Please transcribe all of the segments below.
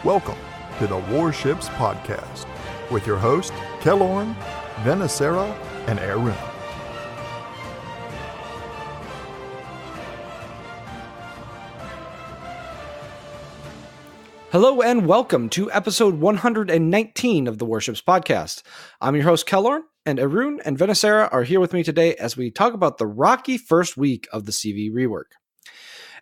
Welcome to the Warships Podcast with your host, Kellorn, Venicera, and Arun. Hello and welcome to episode 119 of the Warships Podcast. I'm your host, Kellorn, and Arun and Venicera are here with me today as we talk about the rocky first week of the CV Rework.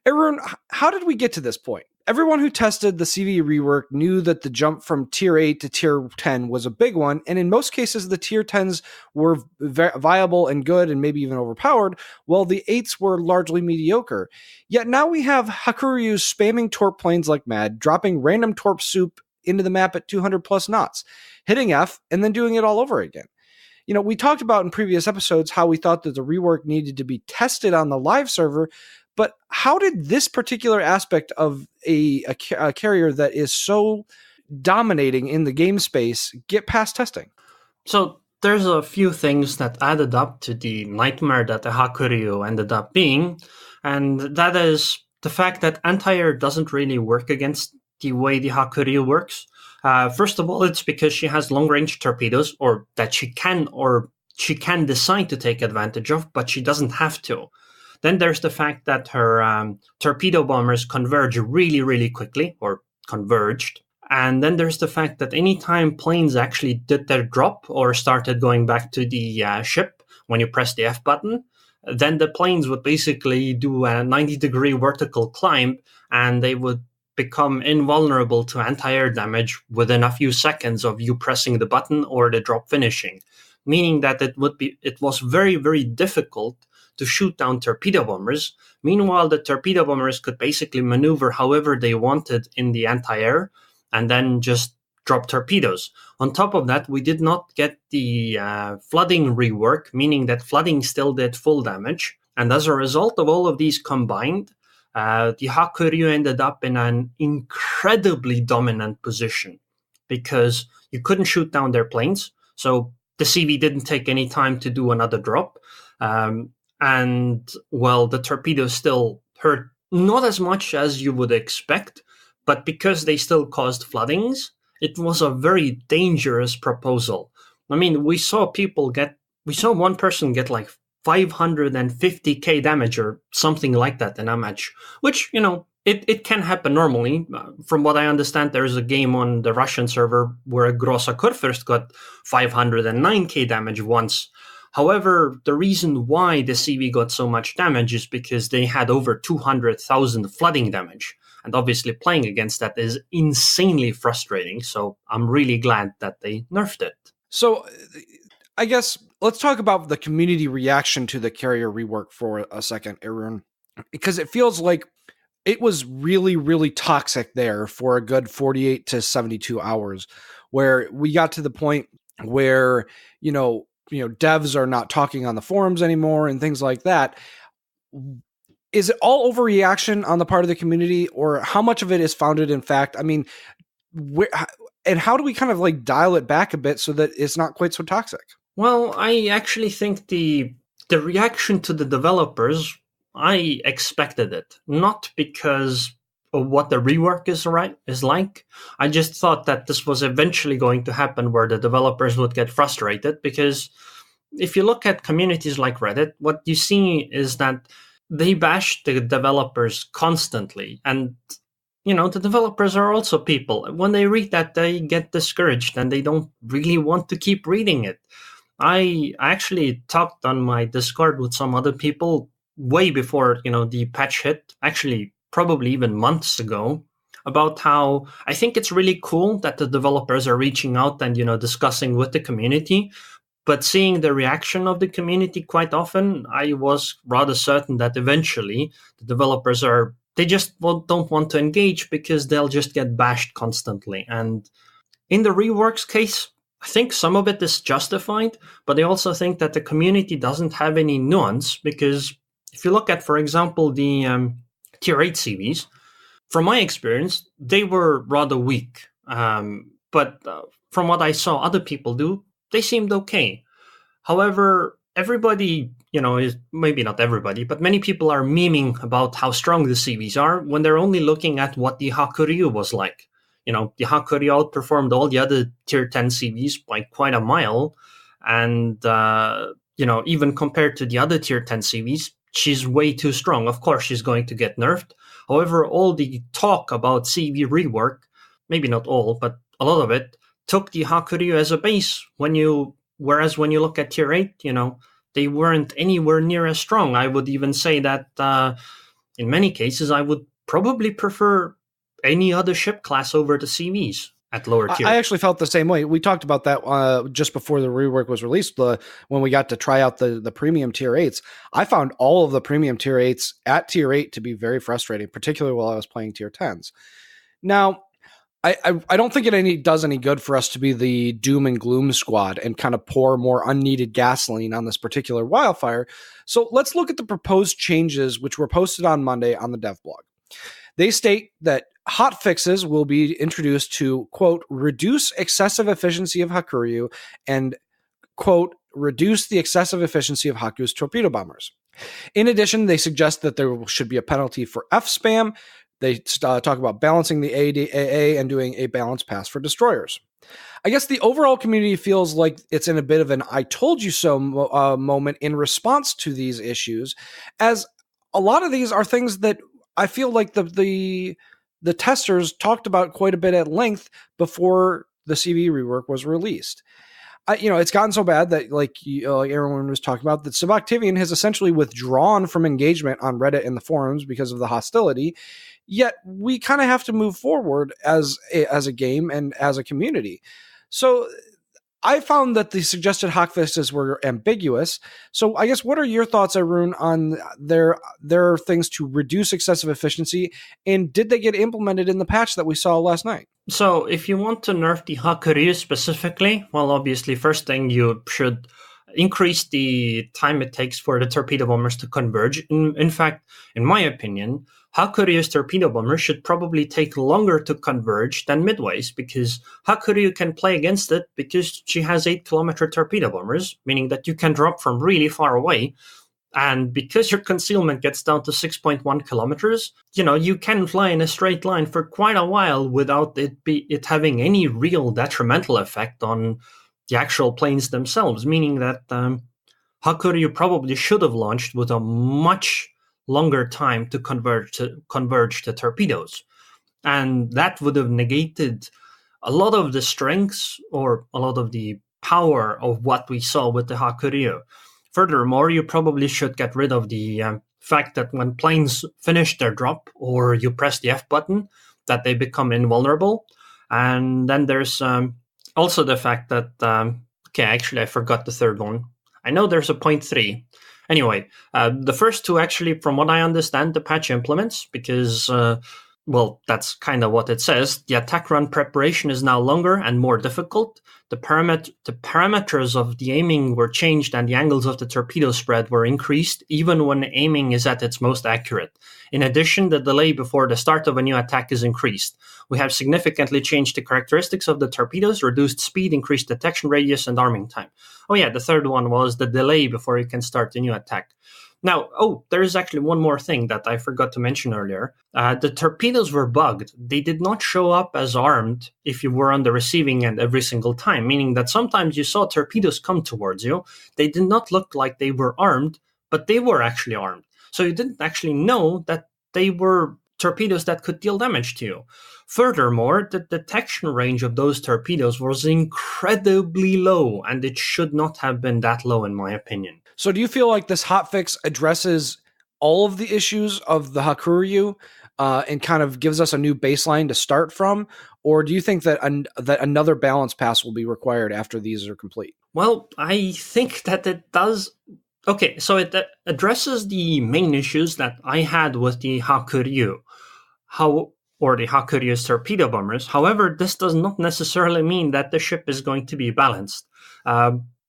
Arun, how did we get to this point? Everyone who tested the CV Rework knew that the jump from Tier 8 to Tier 10 was a big one, and in most cases the Tier 10s were viable and good and maybe even overpowered, while the 8s were largely mediocre. Yet now we have Hakuryus spamming torp planes like mad, dropping random torp soup into the map at 200 plus knots, hitting F, and then doing it all over again. You know, we talked about in previous episodes how we thought that the rework needed to be tested on the live server, but how did this particular aspect of a carrier that is so dominating in the game space get past testing? So there's a few things that added up to the nightmare that the Hakuryu ended up being, and that is the fact that anti-air doesn't really work against the way the Hakuryu works. First of all, it's because she has long-range torpedoes, or that she can decide to take advantage of, but she doesn't have to. Then there's the fact that her torpedo bombers converge really, really quickly, or converged. And then there's the fact that anytime planes actually did their drop or started going back to the ship when you press the F button, then the planes would basically do a 90-degree vertical climb, and they would become invulnerable to anti-air damage within a few seconds of you pressing the button or the drop finishing, meaning that it was very, very difficult to shoot down torpedo bombers. Meanwhile, the torpedo bombers could basically maneuver however they wanted in the anti-air and then just drop torpedoes. On top of that, we did not get the flooding rework, meaning that flooding still did full damage. And as a result of all of these combined, the Hakuryu ended up in an incredibly dominant position because you couldn't shoot down their planes. So the CV didn't take any time to do another drop. And, well, the torpedoes still hurt not as much as you would expect, but because they still caused floodings, it was a very dangerous proposal. I mean, we saw one person get like 550k damage or something like that in a match, which, you know, it can happen normally. From what I understand, there's a game on the Russian server where Grossa Kurfürst got 509k damage once. However, the reason why the CV got so much damage is because they had over 200,000 flooding damage. And obviously playing against that is insanely frustrating. So I'm really glad that they nerfed it. So I guess let's talk about the community reaction to the carrier rework for a second, Arun, because it feels like it was really, really toxic there for a good 48 to 72 hours, where we got to the point where, you know, devs are not talking on the forums anymore and things like that. Is it all overreaction on the part of the community, or how much of it is founded in fact? I mean, and how do we kind of like dial it back a bit so that it's not quite so toxic? Well, I actually think the reaction to the developers, I expected it, not because of what the rework is like. I just thought that this was eventually going to happen where the developers would get frustrated, because if you look at communities like Reddit, what you see is that they bash the developers constantly. And, you know, the developers are also people. When they read that, they get discouraged and they don't really want to keep reading it. I actually talked on my Discord with some other people way before, you know, the patch hit, actually probably even months ago, about how I think it's really cool that the developers are reaching out and, you know, discussing with the community. But seeing the reaction of the community quite often, I was rather certain that eventually the developers don't want to engage because they'll just get bashed constantly. And in the reworks case, I think some of it is justified, but I also think that the community doesn't have any nuance, because if you look at, for example, the Tier 8 CVs, from my experience, they were rather weak. But from what I saw other people do, they seemed okay. However, everybody, you know, is maybe not everybody, but many people are memeing about how strong the CVs are when they're only looking at what the Hakuryu was like. The Hakuryu outperformed all the other tier 10 CVs by quite a mile. And, even compared to the other tier 10 CVs, she's way too strong. Of course, she's going to get nerfed. However, all the talk about CV rework, maybe not all, but a lot of it, took the Hakuryu as a base. Whereas when you look at tier 8, they weren't anywhere near as strong. I would even say that in many cases, I would probably prefer any other ship class over the CVs at lower tier. I actually felt the same way. We talked about that just before the rework was released, when we got to try out the premium tier 8s. I found all of the premium tier 8s at tier 8 to be very frustrating, particularly while I was playing tier 10s. Now, I don't think it does any good for us to be the doom and gloom squad and kind of pour more unneeded gasoline on this particular wildfire. So let's look at the proposed changes, which were posted on Monday on the dev blog. They state that hotfixes will be introduced to, quote, reduce excessive efficiency of Hakuryu and, quote, reduce the excessive efficiency of Haku's torpedo bombers. In addition, they suggest that there should be a penalty for F-spam. They talk about balancing the AAA and doing a balanced pass for destroyers. I guess the overall community feels like it's in a bit of an I told you so moment in response to these issues, as a lot of these are things that I feel like the testers talked about quite a bit at length before the CV rework was released. It's gotten so bad that, like everyone was talking about, that Subactivian has essentially withdrawn from engagement on Reddit and the forums because of the hostility. Yet we kind of have to move forward as a game and as a community. So I found that the suggested hotfixes were ambiguous. So I guess, what are your thoughts, Arun, on their things to reduce excessive efficiency, and did they get implemented in the patch that we saw last night? So if you want to nerf the Hakuryu specifically, well, obviously, first thing, you should increase the time it takes for the torpedo bombers to converge. In fact, in my opinion, Hakuryu's torpedo bombers should probably take longer to converge than Midway's, because Hakuryu can play against it because she has 8-kilometer torpedo bombers, meaning that you can drop from really far away. And because your concealment gets down to 6.1 kilometers, you can fly in a straight line for quite a while without it having any real detrimental effect on the actual planes themselves, meaning that Hakuryu probably should have launched with a much longer time to converge the torpedoes. And that would have negated a lot of the strengths or a lot of the power of what we saw with the Hakuryu. Furthermore, you probably should get rid of the fact that when planes finish their drop or you press the F button, that they become invulnerable. And then there's also the fact that, actually I forgot the third one. I know there's a 0.3. Anyway, the first two actually, from what I understand, the patch implements, because, that's kind of what it says. The attack run preparation is now longer and more difficult. The parameters of the aiming were changed and the angles of the torpedo spread were increased, even when aiming is at its most accurate. In addition, the delay before the start of a new attack is increased. We have significantly changed the characteristics of the torpedoes, reduced speed, increased detection radius, and arming time. Oh yeah, the third one was the delay before you can start a new attack. Now, there is actually one more thing that I forgot to mention earlier. The torpedoes were bugged. They did not show up as armed if you were on the receiving end every single time, meaning that sometimes you saw torpedoes come towards you. They did not look like they were armed, but they were actually armed. So you didn't actually know that they were torpedoes that could deal damage to you. Furthermore, the detection range of those torpedoes was incredibly low, and it should not have been that low, in my opinion. So do you feel like this hotfix addresses all of the issues of the Hakuryu and kind of gives us a new baseline to start from? Or do you think that that another balance pass will be required after these are complete? Well, I think that it does. Okay, so it addresses the main issues that I had with the Hakuryu, or the Hakuryu's torpedo bombers. However, this does not necessarily mean that the ship is going to be balanced.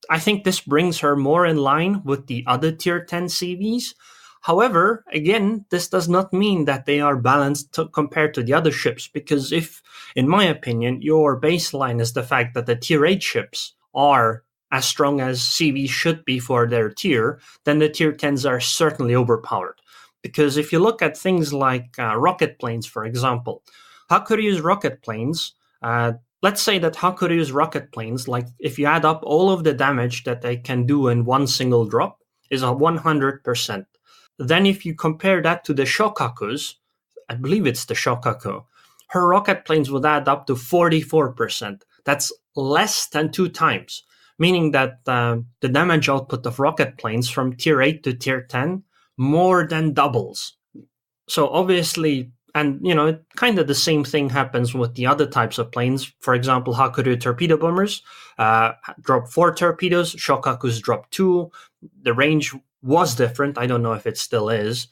I think this brings her more in line with the other tier 10 CVs. However, again, this does not mean that they are balanced compared to the other ships, because if, in my opinion, your baseline is the fact that the tier 8 ships are as strong as CV should be for their tier, then the tier 10s are certainly overpowered. Because if you look at things like rocket planes, for example, Hakuryu's rocket planes, let's say that Hakuryu's rocket planes, like if you add up all of the damage that they can do in one single drop, is a 100%. Then if you compare that to the Shokaku's, I believe it's the Shokaku, her rocket planes would add up to 44%. That's less than 2 times, meaning that the damage output of rocket planes from tier 8 to tier 10 more than doubles. So obviously, and kind of the same thing happens with the other types of planes. For example, Hakuryu torpedo bombers drop 4 torpedoes, Shokaku's drop 2. The range was different. I don't know if it still is.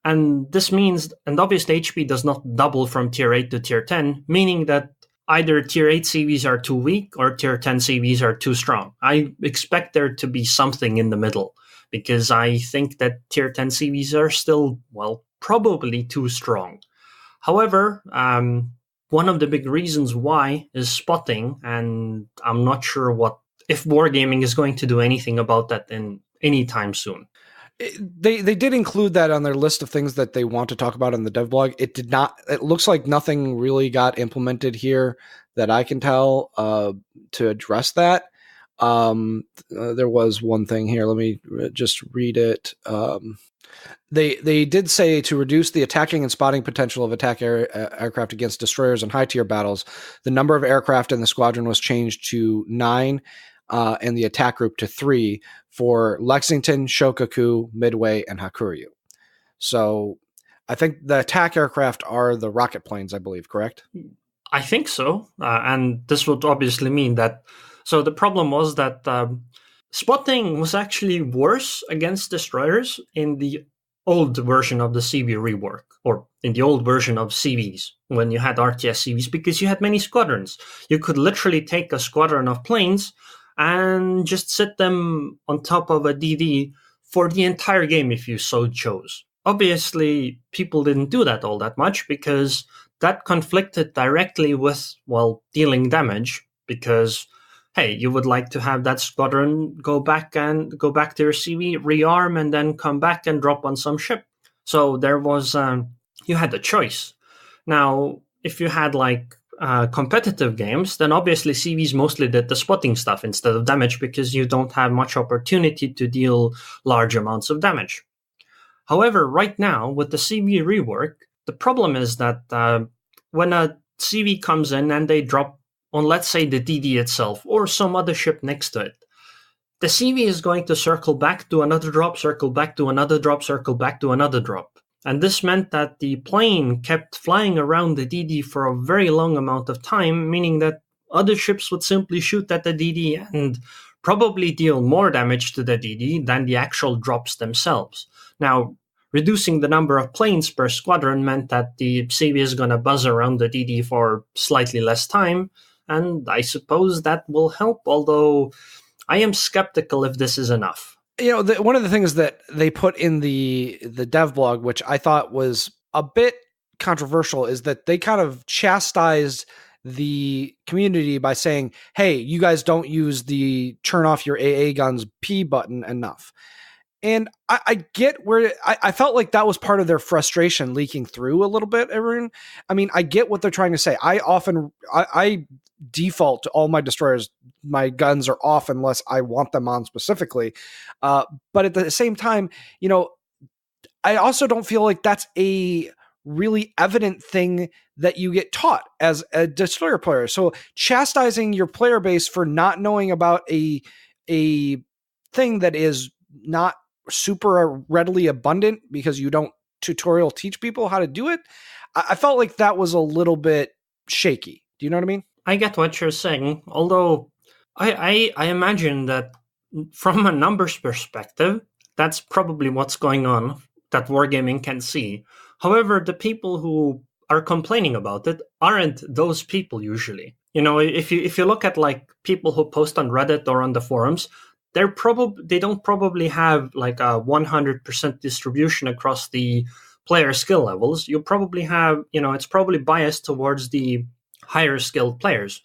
And this means, and obviously HP does not double from tier 8 to tier 10, meaning that either tier 8 CVs are too weak or tier 10 CVs are too strong. I expect there to be something in the middle, because I think that tier 10 CVs are still, well, probably too strong. However, one of the big reasons why is spotting, and I'm not sure if Wargaming is going to do anything about that in any time soon. They did include that on their list of things that they want to talk about in the dev blog. It did not. It looks like nothing really got implemented here that I can tell to address that. There was one thing here. Let me just read it. They did say to reduce the attacking and spotting potential of attack aircraft against destroyers in high tier battles, the number of aircraft in the squadron was changed to 9. And the attack group to 3 for Lexington, Shokaku, Midway, and Hakuryu. So I think the attack aircraft are the rocket planes, I believe, correct? I think so. And this would obviously mean that. So the problem was that spotting was actually worse against destroyers in the old version of the CV rework, or in the old version of CVs, when you had RTS CVs, because you had many squadrons. You could literally take a squadron of planes and just sit them on top of a DD for the entire game if you so chose. Obviously, people didn't do that all that much, because that conflicted directly with, well, dealing damage, because, hey, you would like to have that squadron go back to your CV, rearm, and then come back and drop on some ship. So there was, you had a choice. Now, if you had competitive games, then obviously CVs mostly did the spotting stuff instead of damage, because you don't have much opportunity to deal large amounts of damage. However, right now with the CV rework, the problem is that when a CV comes in and they drop on, let's say, the DD itself or some other ship next to it, the CV is going to circle back to another drop, circle back to another drop, circle back to another drop. And this meant that the plane kept flying around the DD for a very long amount of time, meaning that other ships would simply shoot at the DD and probably deal more damage to the DD than the actual drops themselves. Now, reducing the number of planes per squadron meant that the CV is going to buzz around the DD for slightly less time, and I suppose that will help, although I am skeptical if this is enough. One of the things that they put in the dev blog, which I thought was a bit controversial, is that they kind of chastised the community by saying, hey, you guys don't use the turn off your AA guns P button enough. And I get where I felt like that was part of their frustration leaking through a little bit, Arun. I mean, I get what they're trying to say. I default to all my destroyers. My guns are off unless I want them on specifically. But at the same time, I also don't feel like that's a really evident thing that you get taught as a destroyer player. So chastising your player base for not knowing about a thing that is not super readily abundant because you don't tutorial teach people how to do it, I felt like that was a little bit shaky. Do you know what I mean? I get what you're saying, although I imagine that from a numbers perspective, that's probably what's going on that Wargaming can see. However, the people who are complaining about it aren't those people usually. If you look at people who post on Reddit or on the forums, they don't probably have a 100% distribution across the player skill levels. You probably have, it's probably biased towards the higher skilled players.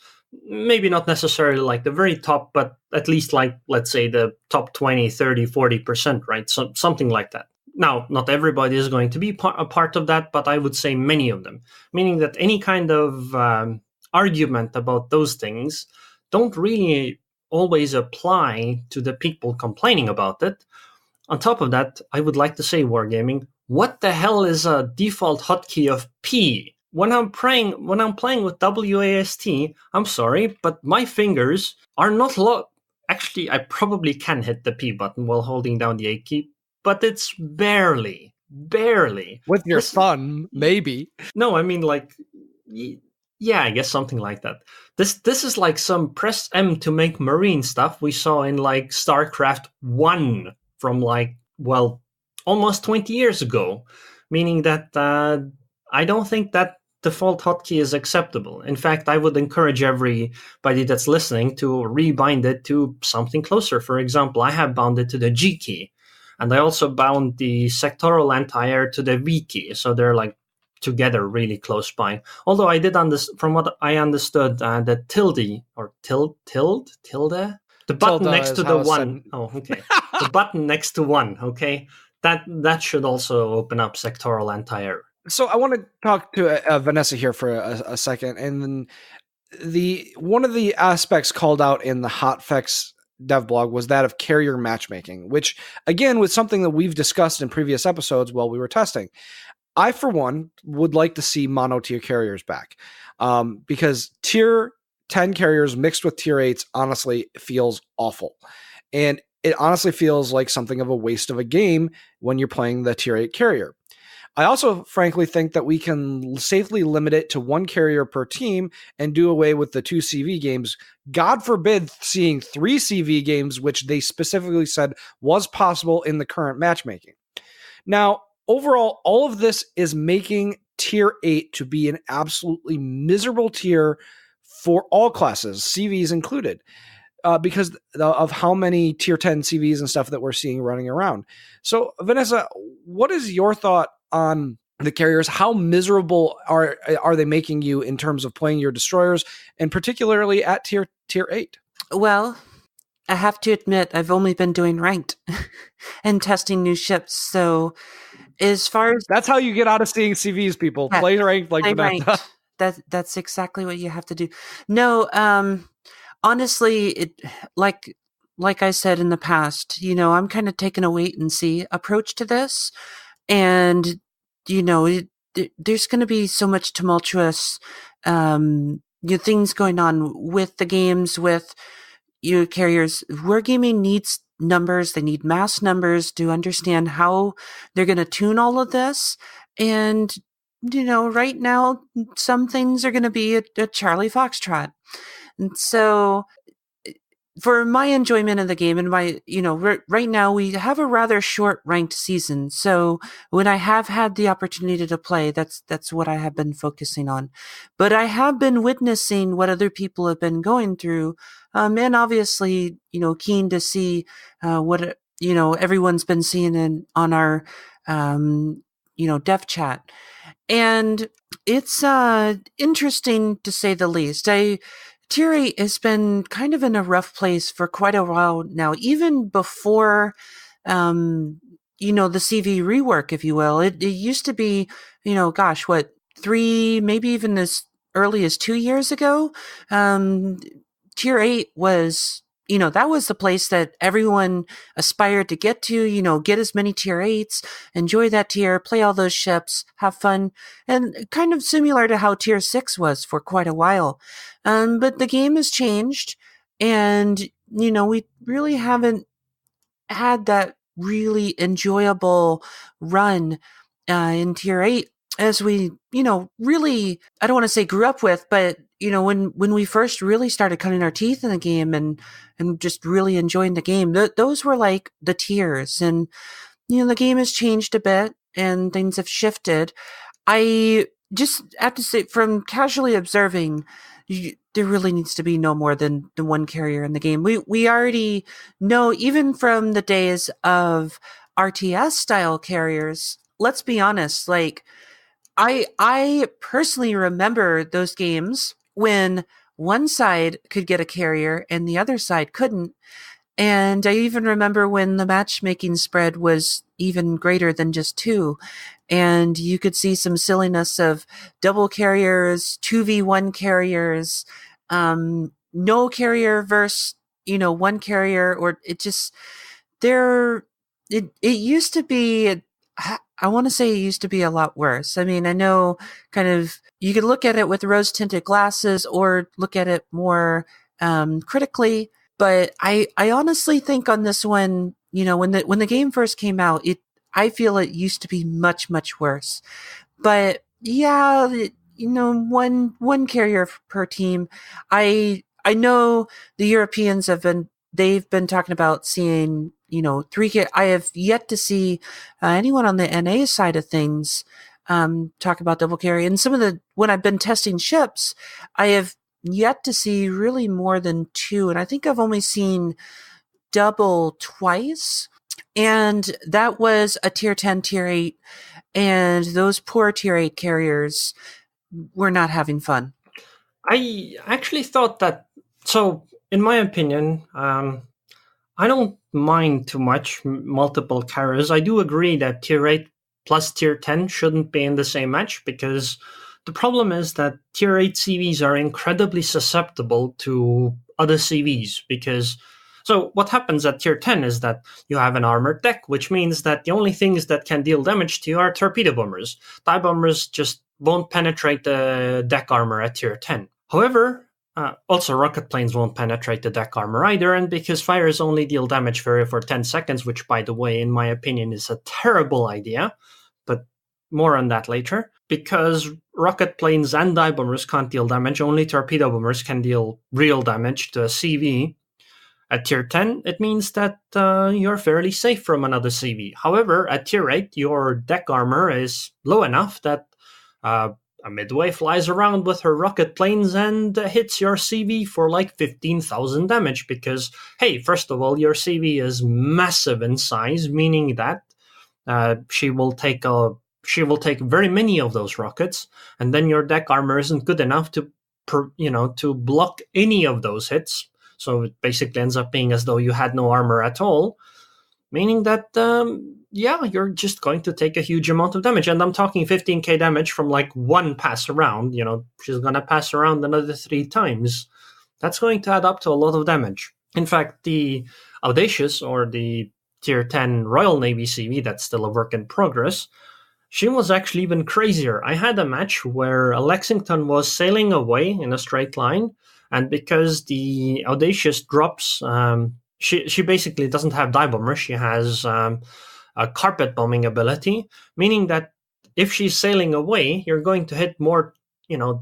Maybe not necessarily the very top, but at least let's say the top 20, 30, 40%, right? So, something like that. Now, not everybody is going to be a part of that, but I would say many of them. Meaning that any kind of argument about those things don't really always apply to the people complaining about it. On top of that, I would like to say, Wargaming, what the hell is a default hotkey of P? When I'm playing with WASD, I'm sorry, but my fingers are not Actually, I probably can hit the P button while holding down the A key, but it's barely. With your thumb, maybe. No, I mean, like, yeah, I guess something like that. This is like some press M to make marine stuff we saw in, like, StarCraft 1 from, like, well, almost 20 years ago. Meaning that I don't think that default hotkey is acceptable. In fact, I would encourage everybody that's listening to rebind it to something closer. For example, I have bound it to the G key, and I also bound the sectoral anti-air to the V key, so they're like together really close by. Although I did from what I understood, the tilde, the button next to the one. Oh, okay. The button next to one. Okay, that should also open up sectoral anti-air. So I want to talk to Vanessa here for a second, and then one of the aspects called out in the Hotfix dev blog was that of carrier matchmaking, which again was something that we've discussed in previous episodes while we were testing. I, for one, would like to see mono tier carriers back, because tier 10 carriers mixed with tier 8s honestly feels awful, and it honestly feels like something of a waste of a game when you're playing the tier 8 carrier. I also, frankly, think that we can safely limit it to one carrier per team and do away with the 2 CV games. God forbid seeing 3 CV games, which they specifically said was possible in the current matchmaking. Now, overall, all of this is making tier 8 to be an absolutely miserable tier for all classes, CVs included, because of how many tier 10 CVs and stuff that we're seeing running around. So, Vanessa, what is your thought on the carriers? How miserable are they making you in terms of playing your destroyers, and particularly at tier 8? Well, I have to admit, I've only been doing ranked and testing new ships. So as far as that's how you get out of seeing CVs, people. Yeah, play ranked like Vanessa. That's exactly what you have to do. No, honestly, it like I said in the past, I'm kind of taking a wait and see approach to this. And, there's going to be so much tumultuous things going on with the games, with carriers. Wargaming needs numbers. They need mass numbers to understand how they're going to tune all of this. And, right now, some things are going to be a Charlie Foxtrot. And so for my enjoyment of the game and my, right now we have a rather short ranked season. So when I have had the opportunity to play, that's what I have been focusing on. But I have been witnessing what other people have been going through. And obviously, keen to see, what, everyone's been seeing on our, dev chat. And it's, interesting to say the least. Tier 8 has been kind of in a rough place for quite a while now, even before, the CV rework, if you will. It used to be, 3, maybe even as early as 2 years ago. Tier 8 was, that was the place that everyone aspired to get to, get as many tier 8s, enjoy that tier, play all those ships, have fun, and kind of similar to how tier 6 was for quite a while. But the game has changed, and, we really haven't had that really enjoyable run in tier 8 as we, really, I don't want to say grew up with, but, when we first really started cutting our teeth in the game and just really enjoying the game, those were like the tiers. And, the game has changed a bit and things have shifted. I just have to say, from casually observing, there really needs to be no more than the one carrier in the game. We already know, even from the days of RTS style carriers, let's be honest, like, I personally remember those games when one side could get a carrier and the other side couldn't. And I even remember when the matchmaking spread was even greater than just 2. And you could see some silliness of double carriers, 2v1 carriers, no carrier versus, 1 carrier, or it just, it used to be, I want to say it used to be a lot worse. I mean, I know kind of, you could look at it with rose-tinted glasses or look at it more critically, but I honestly think on this one, when the game first came out, I feel it used to be much, much worse. But yeah, one carrier per team. I know the Europeans they've been talking about seeing, 3. I have yet to see anyone on the NA side of things talk about double carry. And when I've been testing ships, I have yet to see really more than 2. And I think I've only seen double twice. And that was a tier 10, tier 8. And those poor tier 8 carriers were not having fun. I actually thought that, so in my opinion, I don't mind too much multiple carriers. I do agree that tier 8 plus tier 10 shouldn't be in the same match, because the problem is that tier 8 CVs are incredibly susceptible to other CVs, because so what happens at tier 10 is that you have an armored deck, which means that the only things that can deal damage to you are torpedo bombers. Dive bombers just won't penetrate the deck armor at tier 10. However, also rocket planes won't penetrate the deck armor either, and because fires only deal damage for 10 seconds, which, by the way, in my opinion, is a terrible idea, but more on that later. Because rocket planes and dive bombers can't deal damage, only torpedo bombers can deal real damage to a CV. At tier 10, it means that you're fairly safe from another CV. However, at tier 8, your deck armor is low enough that a midway flies around with her rocket planes and hits your CV for like 15,000 damage, because, hey, first of all, your CV is massive in size, meaning that she will take very many of those rockets, and then your deck armor isn't good enough to block any of those hits. So it basically ends up being as though you had no armor at all, meaning that, you're just going to take a huge amount of damage. And I'm talking 15k damage from like one pass around. She's going to pass around another 3 times. That's going to add up to a lot of damage. In fact, the Audacious, or the tier 10 Royal Navy CV, that's still a work in progress, she was actually even crazier. I had a match where a Lexington was sailing away in a straight line, and because the Audacious drops, she basically doesn't have dive bomber. She has a carpet bombing ability, meaning that if she's sailing away, you're going to hit more,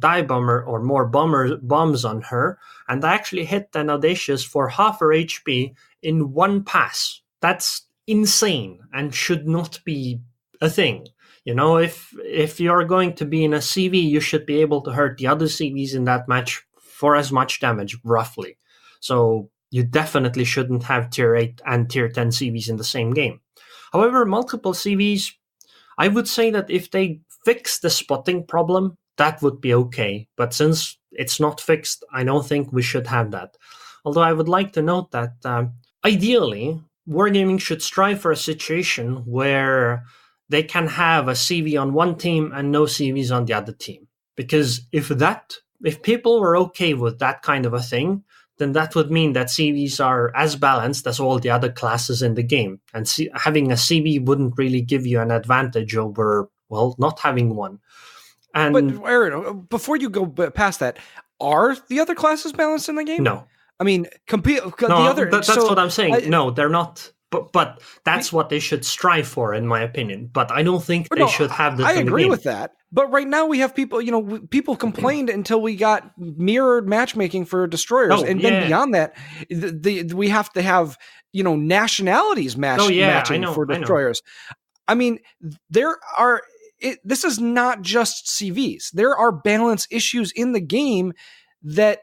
dive bomber or more bombs on her. And I actually hit an Audacious for half her HP in one pass. That's insane and should not be a thing. If you're going to be in a CV, you should be able to hurt the other CVs in that match for as much damage, roughly. So you definitely shouldn't have tier 8 and tier 10 CVs in the same game. However, multiple CVs, I would say that if they fix the spotting problem, that would be okay. But since it's not fixed, I don't think we should have that. Although I would like to note that ideally, Wargaming should strive for a situation where they can have a CV on one team and no CVs on the other team. Because if people were okay with that kind of a thing, then that would mean that CVs are as balanced as all the other classes in the game. And having a CV wouldn't really give you an advantage over, not having one. And but Aaron, before you go past that, are the other classes balanced in the game? No. I mean, that's what I'm saying. No, they're not. But that's what they should strive for, in my opinion. But I don't think they should have this. I agree with that. But right now we have people, people complained until we got mirrored matchmaking for destroyers. Then beyond that, we have to have, nationalities matching for destroyers. I mean, this is not just CVs. There are balance issues in the game that,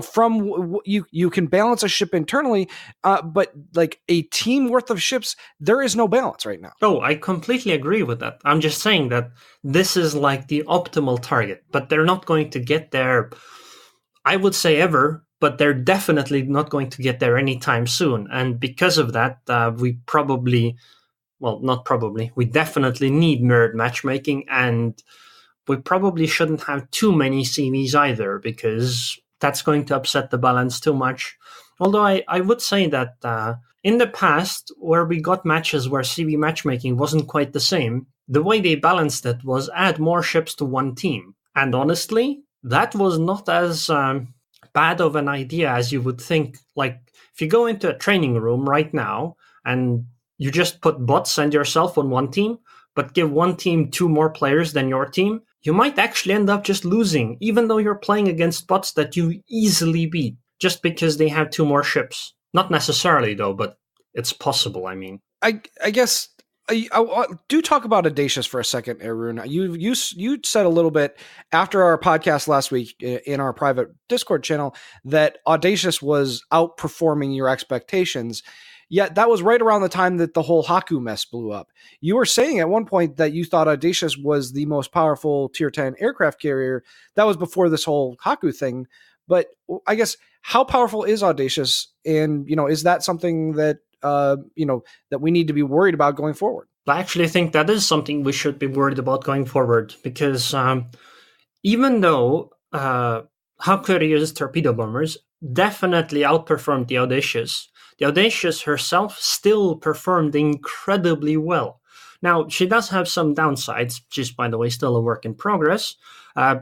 from you can balance a ship internally, but like a team worth of ships, there is no balance right now. Oh, I completely agree with that. I'm just saying that this is like the optimal target, but they're not going to get there, I would say, ever, but they're definitely not going to get there anytime soon. And because of that, we definitely need mirrored matchmaking, and we probably shouldn't have too many CVs either, because that's going to upset the balance too much. Although I would say that in the past, where we got matches where CV matchmaking wasn't quite the same, the way they balanced it was add more ships to one team. And honestly, that was not as bad of an idea as you would think. Like, if you go into a training room right now and you just put bots and yourself on one team, but give one team 2 more players than your team, you might actually end up just losing, even though you're playing against bots that you easily beat, just because they have 2 more ships. Not necessarily, though, but it's possible, I mean. I guess... I do talk about Audacious for a second, Arun. You said a little bit after our podcast last week in our private Discord channel that Audacious was outperforming your expectations. Yet that was right around the time that the whole Haku mess blew up. You were saying at one point that you thought Audacious was the most powerful Tier 10 aircraft carrier. That was before this whole Haku thing. But I guess, how powerful is Audacious? And, is that something that that we need to be worried about going forward? I actually think that is something we should be worried about going forward, because even though Hakuryo's torpedo bombers definitely outperformed the Audacious herself still performed incredibly well. Now, she does have some downsides. She's, by the way, still a work in progress.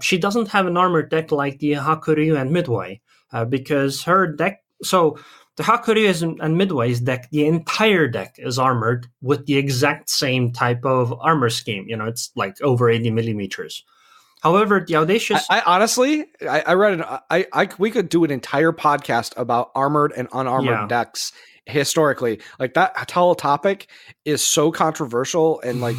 She doesn't have an armored deck like the Hakuryu and Midway, because her deck... So, the Hakuryu and Midway's deck, the entire deck is armored with the exact same type of armor scheme. It's like over 80 millimeters. However, the Audacious... I honestly read it. We could do an entire podcast about armored and unarmored decks historically. Like, that whole topic is so controversial, and like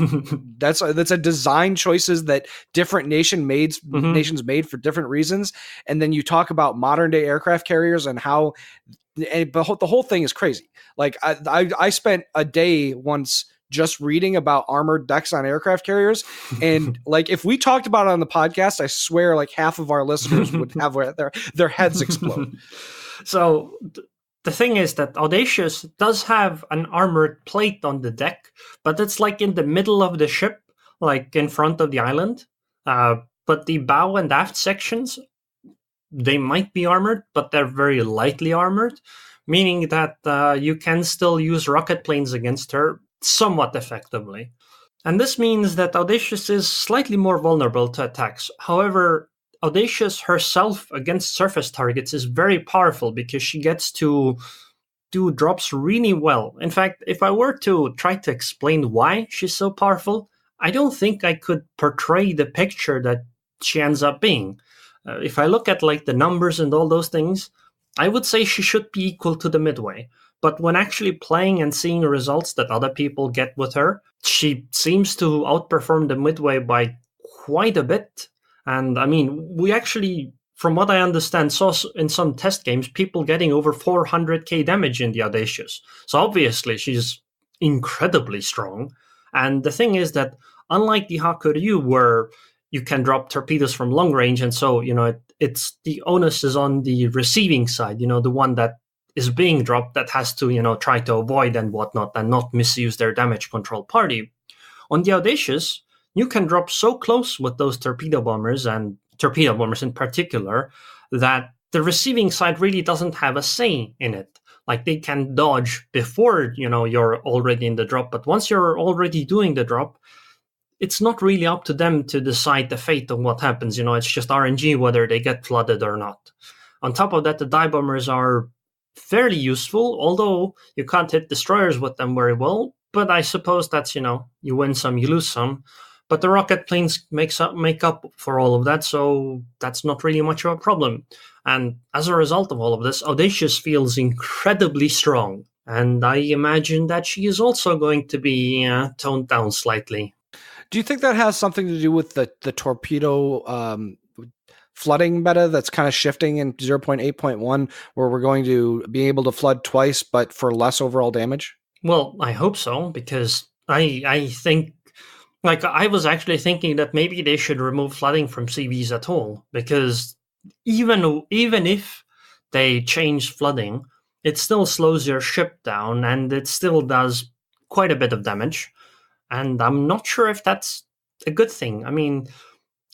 that's a design choices that different nations made for different reasons. And then you talk about modern day aircraft carriers and how... But the whole thing is crazy. Like, I spent a day once just reading about armored decks on aircraft carriers, and like, if we talked about it on the podcast, I swear like half of our listeners would have their heads explode. So the thing is that Audacious does have an armored plate on the deck, but it's like in the middle of the ship, like in front of the island. But the bow and aft sections, they might be armored, but they're very lightly armored, meaning that you can still use rocket planes against her somewhat effectively. And this means that Audacious is slightly more vulnerable to attacks. However, Audacious herself against surface targets is very powerful, because she gets to do drops really well. In fact, if I were to try to explain why she's so powerful, I don't think I could portray the picture that she ends up being. If I look at like the numbers and all those things, I would say she should be equal to the Midway. But when actually playing and seeing results that other people get with her, she seems to outperform the Midway by quite a bit. And I mean, we actually, from what I understand, saw in some test games people getting over 400k damage in the Audacious. So obviously she's incredibly strong. And the thing is that, unlike the Hakuryu, where you can drop torpedoes from long range, and so, it's the onus is on the receiving side, the one that is being dropped, that has to, try to avoid and whatnot, and not misuse their damage control party. On the Audacious, you can drop so close with those torpedo bombers, and torpedo bombers in particular, that the receiving side really doesn't have a say in it. Like, they can dodge before, you're already in the drop, but once you're already doing the drop, it's not really up to them to decide the fate of what happens. It's just RNG whether they get flooded or not. On top of that, the dive bombers are fairly useful, although you can't hit destroyers with them very well. But I suppose that's, you win some, you lose some. But the rocket planes make up for all of that, so that's not really much of a problem. And as a result of all of this, Audacious feels incredibly strong. And I imagine that she is also going to be toned down slightly. Do you think that has something to do with the torpedo flooding meta that's kind of shifting in 0.8.1, where we're going to be able to flood twice, but for less overall damage? Well, I hope so, because I think, like, I was actually thinking that maybe they should remove flooding from CVs at all, because even if they change flooding, it still slows your ship down and it still does quite a bit of damage. And I'm not sure if that's a good thing. I mean,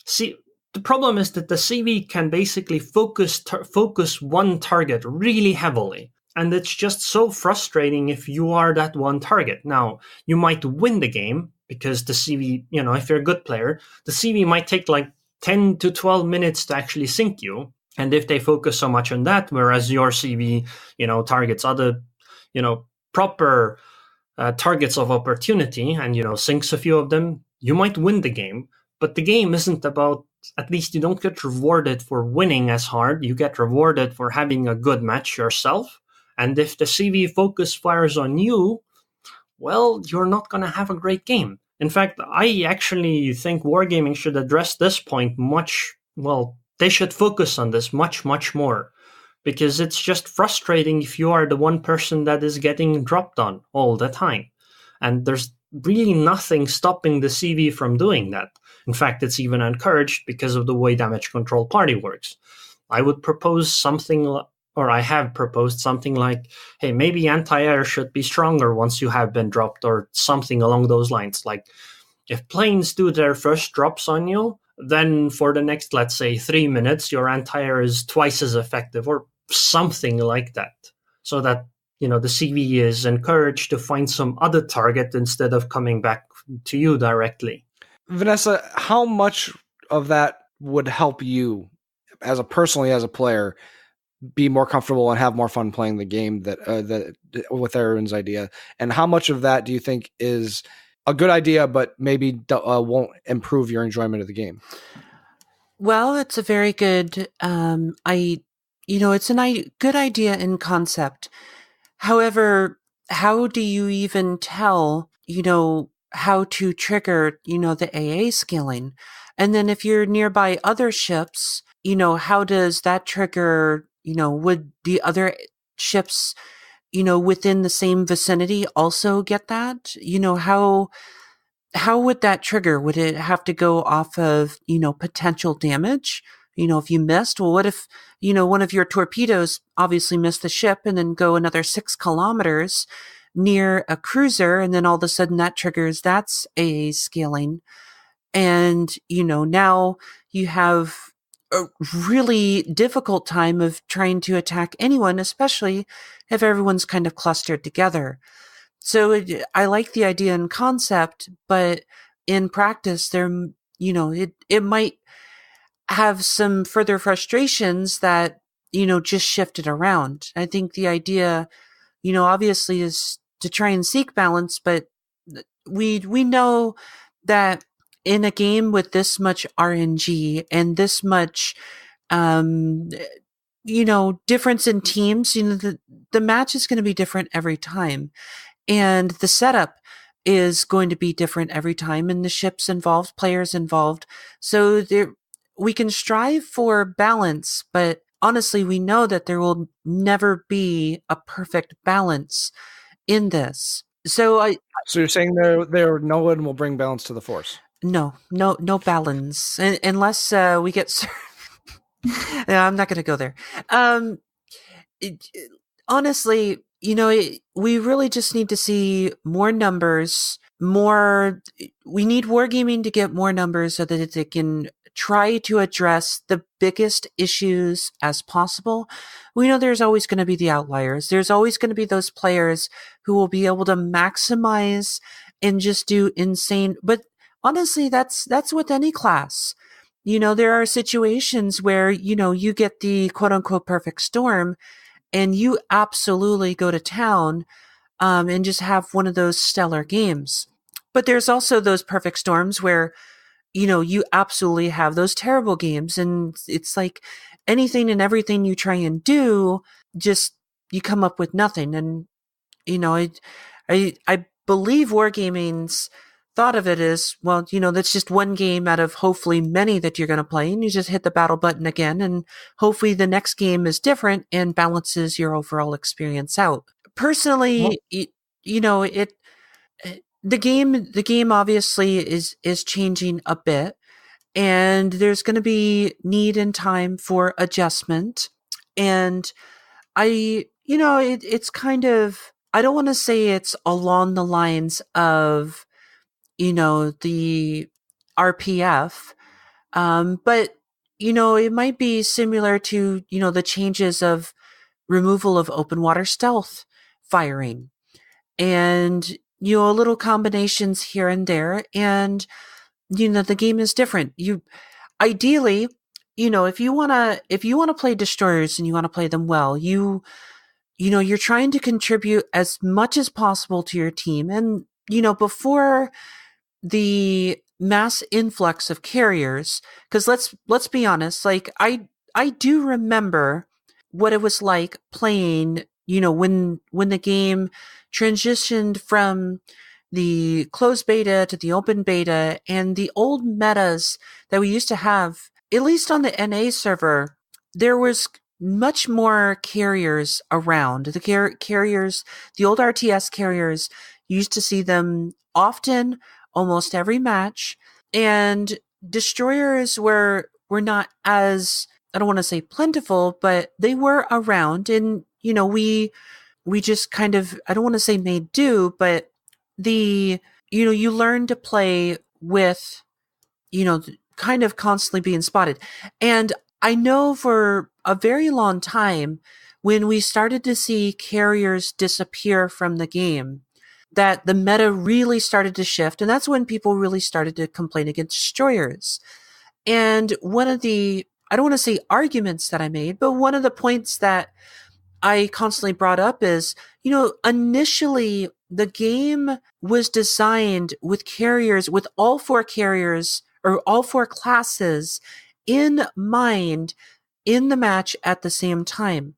see, the problem is that the CV can basically focus one target really heavily. And it's just so frustrating if you are that one target. Now, you might win the game because the CV, if you're a good player, the CV might take like 10 to 12 minutes to actually sink you. And if they focus so much on that, whereas your CV, targets other, proper targets of opportunity and, sinks a few of them, you might win the game. But the game isn't about, at least you don't get rewarded for winning as hard. You get rewarded for having a good match yourself. And if the CV focus fires on you, well, you're not going to have a great game. In fact, I actually think Wargaming should address this point they should focus on this much, much more. Because it's just frustrating if you are the one person that is getting dropped on all the time. And there's really nothing stopping the CV from doing that. In fact, it's even encouraged because of the way Damage Control Party works. I would propose something, or I have proposed something like, hey, maybe anti-air should be stronger once you have been dropped, or something along those lines. Like, if planes do their first drops on you, then for the next, let's say, 3 minutes, your anti-air is twice as effective, or something like that. So that, the CV is encouraged to find some other target instead of coming back to you directly. Vanessa, how much of that would help you as a player be more comfortable and have more fun playing the game that with Aaron's idea? And how much of that do you think is a good idea, but maybe won't improve your enjoyment of the game? Well, it's a very good, it's a good idea in concept. However, how do you even tell, how to trigger, the AA scaling? And then if you're nearby other ships, how does that trigger, would the other ships, within the same vicinity also get that? How would that trigger? Would it have to go off of, potential damage? If you missed, well, what if, one of your torpedoes obviously missed the ship and then go another 6 kilometers near a cruiser, and then all of a sudden that triggers that's AA scaling. And, now you have a really difficult time of trying to attack anyone, especially if everyone's kind of clustered together. So I like the idea in concept, but in practice, it might have some further frustrations that, just shifted around. I think the idea, obviously is to try and seek balance, but we know that in a game with this much RNG and this much, difference in teams, the match is going to be different every time. And the setup is going to be different every time, and the ships involved, players involved. So we can strive for balance, but honestly, we know that there will never be a perfect balance in this. So you're saying there no one will bring balance to the force? No balance unless we get. No, I'm not going to go there. Honestly, we really just need to see more numbers. We need Wargaming to get more numbers so that they can try to address the biggest issues as possible. We know there's always going to be the outliers. There's always going to be those players who will be able to maximize and just do insane. But honestly, that's with any class. There are situations where, you get the quote unquote perfect storm and you absolutely go to town, and just have one of those stellar games. But there's also those perfect storms where, you absolutely have those terrible games, and it's like anything and everything you try and do, just you come up with nothing. And, I believe Wargaming's thought of it as, well, that's just one game out of hopefully many that you're going to play, and you just hit the battle button again, and hopefully the next game is different and balances your overall experience out. Personally, the game obviously is changing a bit, and there's going to be need and time for adjustment. And it's kind of, I don't want to say it's along the lines of, the RPF, but, it might be similar to, the changes of removal of open water stealth firing and, little combinations here and there. And, the game is different. Ideally, if you want to play destroyers and you want to play them well, you're trying to contribute as much as possible to your team. And, before the mass influx of carriers, because let's be honest, like I do remember what it was like playing, when the game transitioned from the closed beta to the open beta, and the old metas that we used to have, at least on the NA server, there was much more carriers around. The carriers, the old RTS carriers, you used to see them often, almost every match, and destroyers were not as, I don't want to say plentiful, but they were around. And, we just kind of, I don't want to say made do, but you learn to play with, kind of constantly being spotted. And I know for a very long time, when we started to see carriers disappear from the game, that the meta really started to shift. And that's when people really started to complain against destroyers. And one of the, I don't want to say arguments that I made, but one of the points that I constantly brought up is, initially the game was designed with carriers, with all four carriers or all four classes in mind in the match at the same time.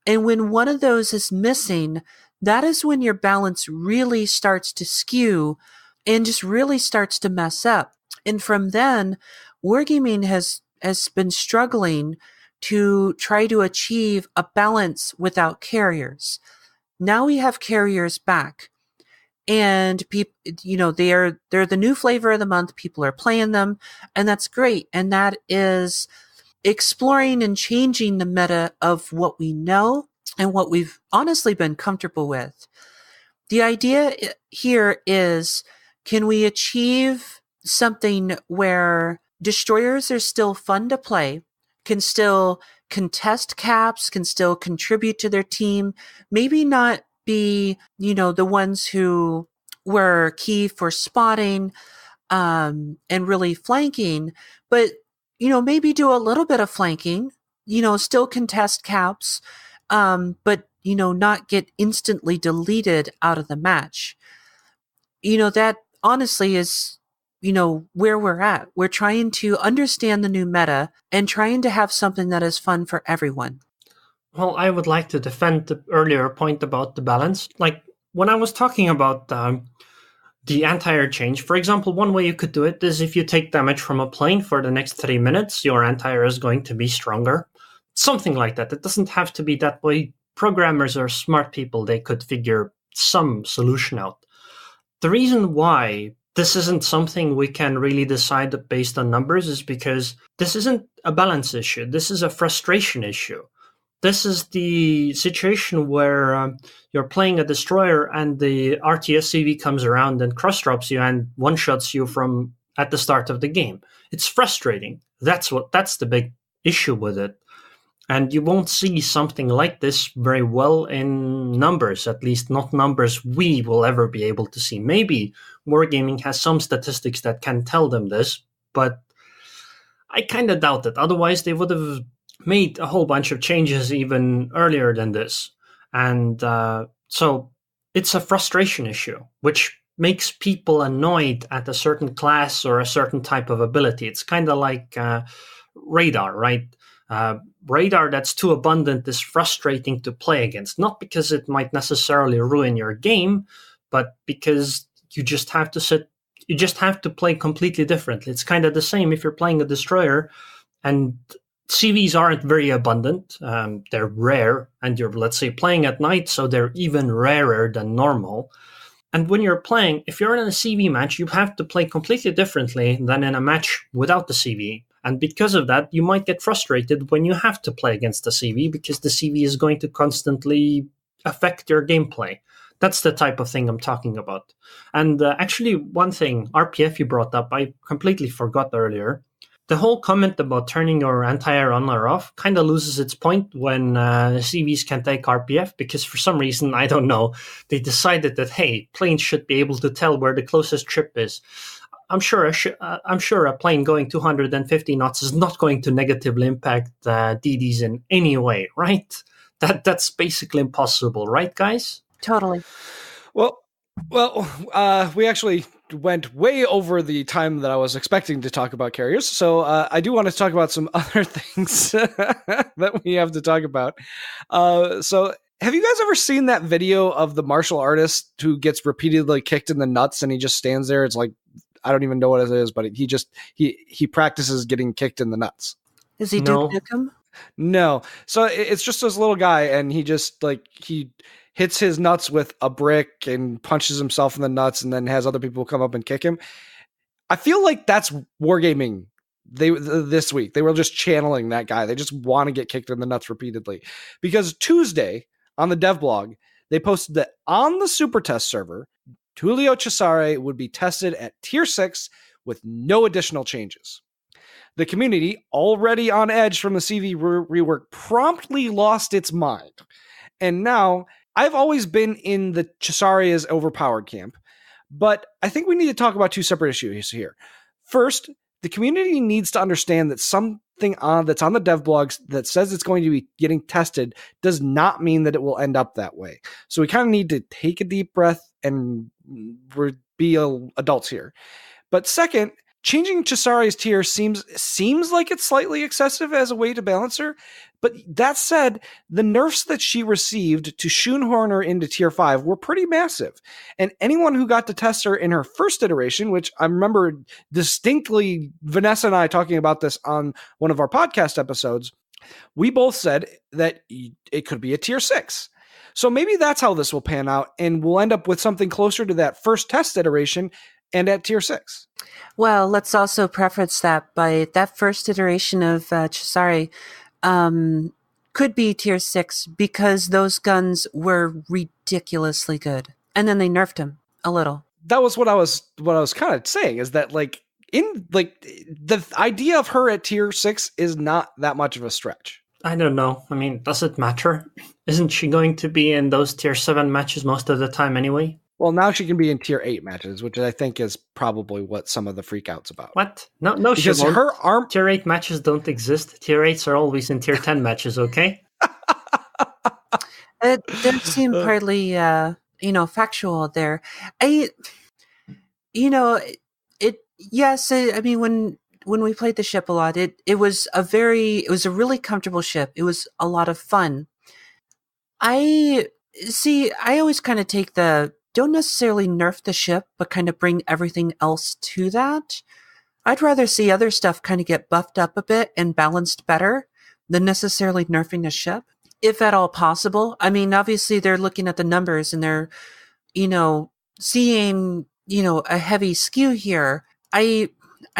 And when one of those is missing, that is when your balance really starts to skew and just really starts to mess up. And from then, Wargaming has been struggling to try to achieve a balance without carriers. Now we have carriers back, and people, they're the new flavor of the month. People are playing them, and that's great. And that is exploring and changing the meta of what we know and what we've honestly been comfortable with. The idea here is, can we achieve something where destroyers are still fun to play, can still contest caps, can still contribute to their team, maybe not be, the ones who were key for spotting and really flanking, but, maybe do a little bit of flanking, still contest caps, but, not get instantly deleted out of the match. That honestly is, where we're at. We're trying to understand the new meta and trying to have something that is fun for everyone. Well, I would like to defend the earlier point about the balance. Like, when I was talking about the anti-air change, for example, one way you could do it is if you take damage from a plane for the next 3 minutes, your anti-air is going to be stronger. Something like that. It doesn't have to be that way. Programmers are smart people. They could figure some solution out. The reason why this isn't something we can really decide based on numbers is because this isn't a balance issue. This is a frustration issue. This is the situation where you're playing a destroyer and the RTS CV comes around and cross-drops you and one-shots you from at the start of the game. It's frustrating. That's the big issue with it. And you won't see something like this very well in numbers, at least not numbers we will ever be able to see. Maybe Wargaming has some statistics that can tell them this, but I kind of doubt it. Otherwise, they would have made a whole bunch of changes even earlier than this. And so it's a frustration issue, which makes people annoyed at a certain class or a certain type of ability. It's kind of like radar, right? Radar that's too abundant is frustrating to play against, not because it might necessarily ruin your game, but because you just have to play completely differently. It's kind of the same if you're playing a destroyer and CVs aren't very abundant. They're rare, and you're, let's say, playing at night, so they're even rarer than normal. And when you're playing, if you're in a CV match, you have to play completely differently than in a match without the CV. And because of that, you might get frustrated when you have to play against the CV, because the CV is going to constantly affect your gameplay. That's the type of thing I'm talking about. And actually, one thing, RPF, you brought up, I completely forgot earlier. The whole comment about turning your anti-air on or off kind of loses its point when CVs can take RPF, because for some reason, I don't know, they decided that, hey, planes should be able to tell where the closest trip is. I'm sure a plane going 250 knots is not going to negatively impact DDs in any way, right? That's basically impossible, right, guys? Totally. Well, we actually went way over the time that I was expecting to talk about carriers. So I do want to talk about some other things that we have to talk about. So have you guys ever seen that video of the martial artist who gets repeatedly kicked in the nuts and he just stands there? It's like, I don't even know what it is, but he practices getting kicked in the nuts. Is he Duke Nukem? No. So it's just this little guy, and he just he hits his nuts with a brick and punches himself in the nuts, and then has other people come up and kick him. I feel like that's Wargaming. This week they were just channeling that guy. They just want to get kicked in the nuts repeatedly, because Tuesday on the dev blog they posted that on the super test server, Gulio Cesare would be tested at tier 6 with no additional changes. The community, already on edge from the CV rework, promptly lost its mind. And now, I've always been in the Cesare is overpowered camp, but I think we need to talk about two separate issues here. First, the community needs to understand that something that's on the dev blogs that says it's going to be getting tested does not mean that it will end up that way. So we kind of need to take a deep breath and be adults here. But second, changing Cesare's tier seems like it's slightly excessive as a way to balance her. But that said, the nerfs that she received to shoehorn her into tier 5 were pretty massive. And anyone who got to test her in her first iteration, which I remember distinctly Vanessa and I talking about this on one of our podcast episodes, we both said that it could be a tier 6. So maybe that's how this will pan out, and we'll end up with something closer to that first test iteration and at tier 6. Well, let's also preface that by that first iteration of Cesare could be tier 6 because those guns were ridiculously good. And then they nerfed him a little. That was what I was kind of saying, is that the idea of her at tier 6 is not that much of a stretch. I don't know. I mean, does it matter? Isn't she going to be in those tier 7 matches most of the time anyway? Well, now she can be in tier 8 matches, which I think is probably what some of the freakout's about. What? No, because she won't. Her tier 8 matches don't exist. Tier 8s are always in tier 10 matches, okay? It does seem partly, factual there. Yes, I mean, when we played the ship a lot, it was a really comfortable ship. It was a lot of fun. I always kind of take don't necessarily nerf the ship, but kind of bring everything else to that. I'd rather see other stuff kind of get buffed up a bit and balanced better than necessarily nerfing the ship, if at all possible. I mean, obviously they're looking at the numbers and they're, seeing, a heavy skew here. I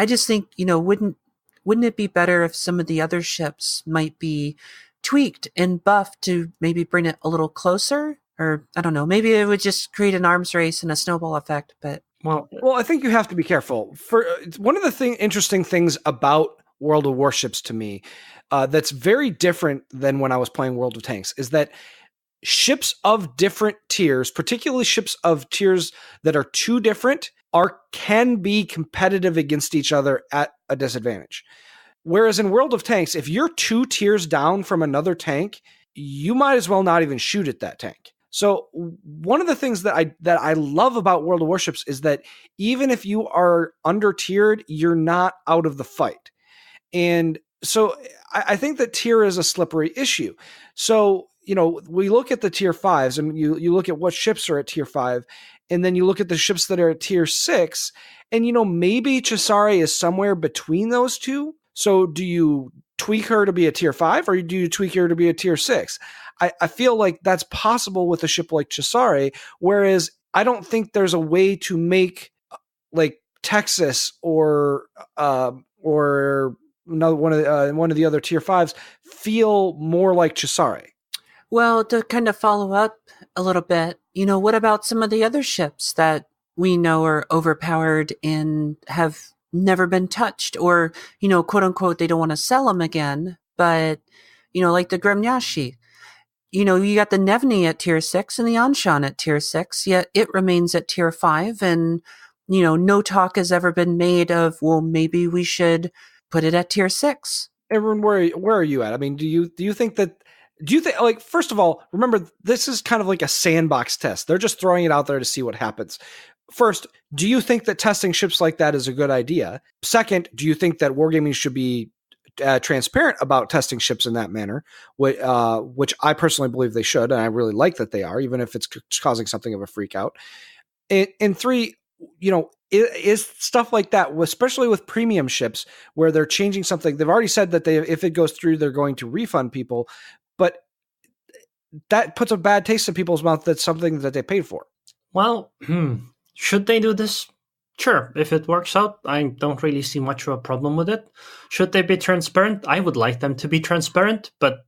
just think, wouldn't it be better if some of the other ships might be tweaked and buffed to maybe bring it a little closer? Or, I don't know, maybe it would just create an arms race and a snowball effect. But Well, I think you have to be careful. For one of the interesting things about World of Warships to me that's very different than when I was playing World of Tanks is that ships of different tiers, particularly ships of tiers that are too different, can be competitive against each other at a disadvantage. Whereas in World of Tanks, if you're 2 tiers down from another tank, you might as well not even shoot at that tank. So one of the things that I love about World of Warships is that even if you are under tiered, you're not out of the fight. And so I think that tier is a slippery issue. So, we look at the tier 5s and you look at what ships are at tier 5, and then you look at the ships that are at tier 6, and maybe Cesare is somewhere between those two. So do you tweak her to be a tier 5 or do you tweak her to be a tier 6? I feel like that's possible with a ship like Cesare, whereas I don't think there's a way to make like Texas or one of the other tier 5s feel more like Cesare. Well, to kind of follow up a little bit, what about some of the other ships that we know are overpowered and have never been touched, or, quote unquote, they don't want to sell them again, but, like the Gremnyashi. You got the Nevny at tier 6 and the Anshan at tier 6, yet it remains at tier 5, and, no talk has ever been made of, well, maybe we should put it at tier 6. Everyone, where are you at? I mean, do you think, like, first of all, remember, this is kind of like a sandbox test. They're just throwing it out there to see what happens. First, do you think that testing ships like that is a good idea? Second, do you think that Wargaming should be transparent about testing ships in that manner, which I personally believe they should, and I really like that they are, even if it's causing something of a freak out. And three, is stuff like that, especially with premium ships where they're changing something. They've already said that if it goes through, they're going to refund people, but that puts a bad taste in people's mouth. That's something that they paid for. Well, should they do this? Sure, if it works out, I don't really see much of a problem with it. Should they be transparent? I would like them to be transparent, but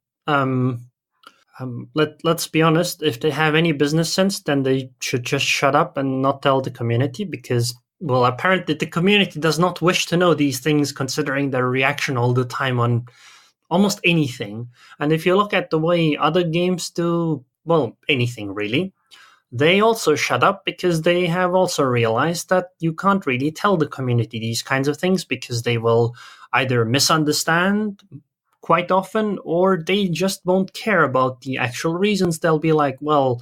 let's be honest. If they have any business sense, then they should just shut up and not tell the community, because, well, apparently the community does not wish to know these things, considering their reaction all the time on almost anything. And if you look at the way other games do, well, anything really, they also shut up because they have also realized that you can't really tell the community these kinds of things, because they will either misunderstand quite often, or they just won't care about the actual reasons. They'll be like, well,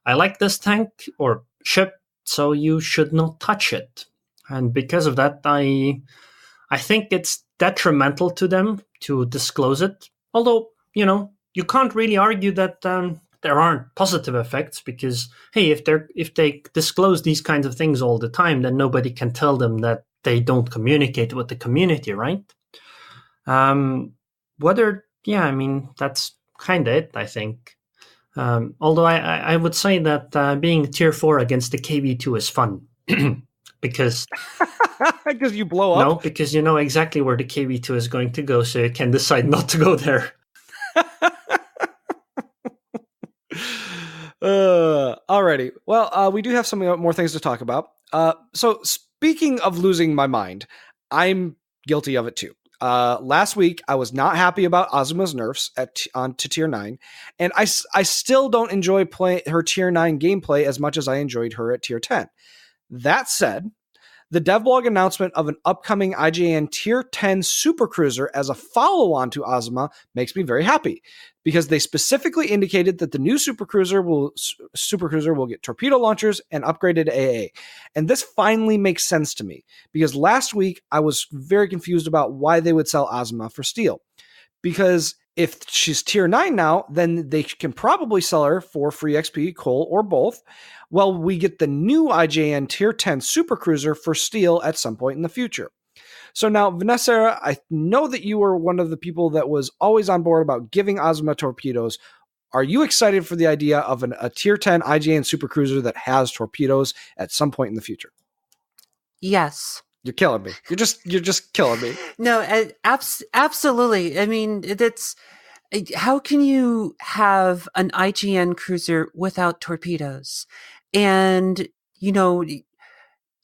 I like this tank or ship, so you should not touch it. And because of that, I think it's detrimental to them to disclose it. Although, you can't really argue that there aren't positive effects, because, hey, if they disclose these kinds of things all the time, then nobody can tell them that they don't communicate with the community, right? That's kind of it, I think. Although I would say that being tier 4 against the KB2 is fun. Because because you blow up? No, because you know exactly where the KB2 is going to go, so you can decide not to go there. Alrighty. Well, we do have some more things to talk about. So speaking of losing my mind, I'm guilty of it too. Last week, I was not happy about Azuma's nerfs to tier 9, and I still don't enjoy her tier 9 gameplay as much as I enjoyed her at tier 10. That said, the devlog announcement of an upcoming IJN tier 10 supercruiser as a follow-on to Azuma makes me very happy, because they specifically indicated that the new supercruiser will get torpedo launchers and upgraded AA. And this finally makes sense to me, because last week I was very confused about why they would sell Azuma for steel. Because if she's tier 9 now, then they can probably sell her for free XP, coal, or both. Well, we get the new IJN tier 10 supercruiser for steel at some point in the future. So now, Vanessa, I know that you were one of the people that was always on board about giving Azuma torpedoes. Are you excited for the idea of a tier 10 IJN supercruiser that has torpedoes at some point in the future? Yes. You're killing me. You're just killing me. No, absolutely. I mean, how can you have an IGN cruiser without torpedoes? And, you're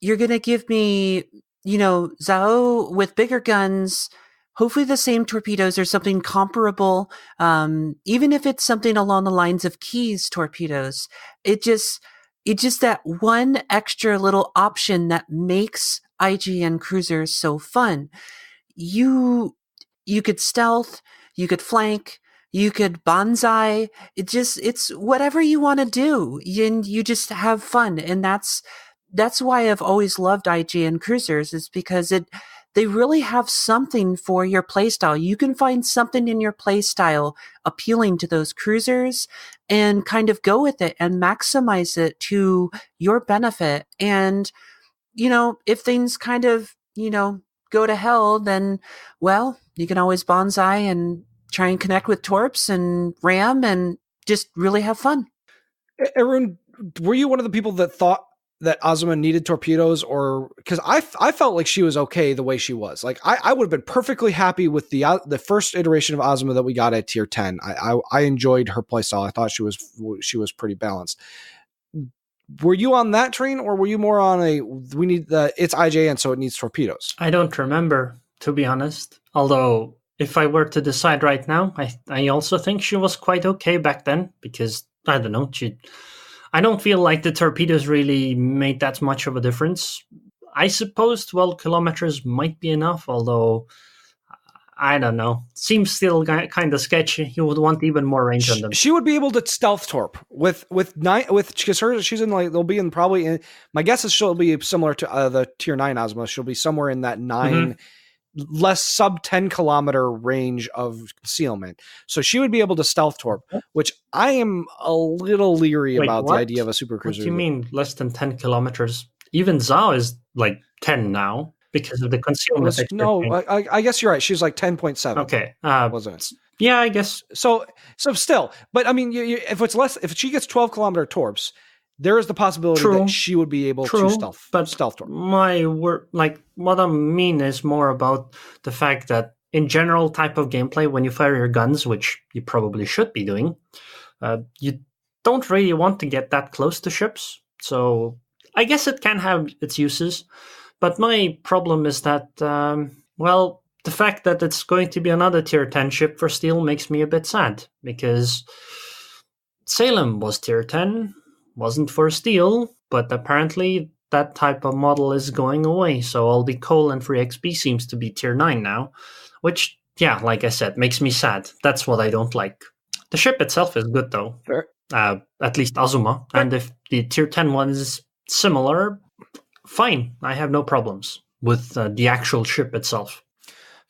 going to give me, Zhao with bigger guns, hopefully the same torpedoes or something comparable. Even if it's something along the lines of Key's torpedoes, it's just that one extra little option that makes IGN cruisers so fun. You could stealth, you could flank, you could bonsai. It's whatever you want to do, and you just have fun. And that's why I've always loved IGN cruisers, is because they really have something for your playstyle. You can find something in your playstyle appealing to those cruisers and kind of go with it and maximize it to your benefit. And, if things kind of, go to hell, then, well, you can always bonsai and try and connect with torps and ram and just really have fun. Arun, were you one of the people that thought that Azuma needed torpedoes, or because I felt like she was okay the way she was. Like I would have been perfectly happy with the first iteration of Azuma that we got at tier 10. I enjoyed her playstyle. I thought she was pretty balanced. Were you on that train, or were you more on it's IJN, so it needs torpedoes? I don't remember, to be honest. Although if I were to decide right now, I also think she was quite okay back then, because I don't know, I don't feel like the torpedoes really made that much of a difference. I suppose 12 kilometers might be enough, although I don't know. Seems still kind of sketchy. You would want even more range on them. She would be able to stealth torp with because she's in like they'll be in probably in, my guess is she'll be similar to the tier 9 Azuma. She'll be somewhere in that 9 less sub 10 kilometer range of concealment. So she would be able to stealth torp, which I am a little leery about the idea of a super cruiser. What do you mean less than 10 kilometers? Even Zhao is like 10 now because of the concealment. No, I guess you're right. She's like 10.7. Okay. Wasn't it? Yeah, I guess. So still, but I mean, if she gets 12 kilometer torps, there is the possibility that she would be able to stealth torp. What I mean is more about the fact that in general type of gameplay, when you fire your guns, which you probably should be doing, you don't really want to get that close to ships. So I guess it can have its uses. But my problem is that, the fact that it's going to be another tier 10 ship for steel makes me a bit sad, because Salem was tier 10, wasn't for steel, but apparently that type of model is going away. So all the coal and free XP seems to be tier 9 now, which, yeah, like I said, makes me sad. That's what I don't like. The ship itself is good, though. Fair. At least Azuma. Fair. And if the tier 10 one is similar, fine. I have no problems with the actual ship itself.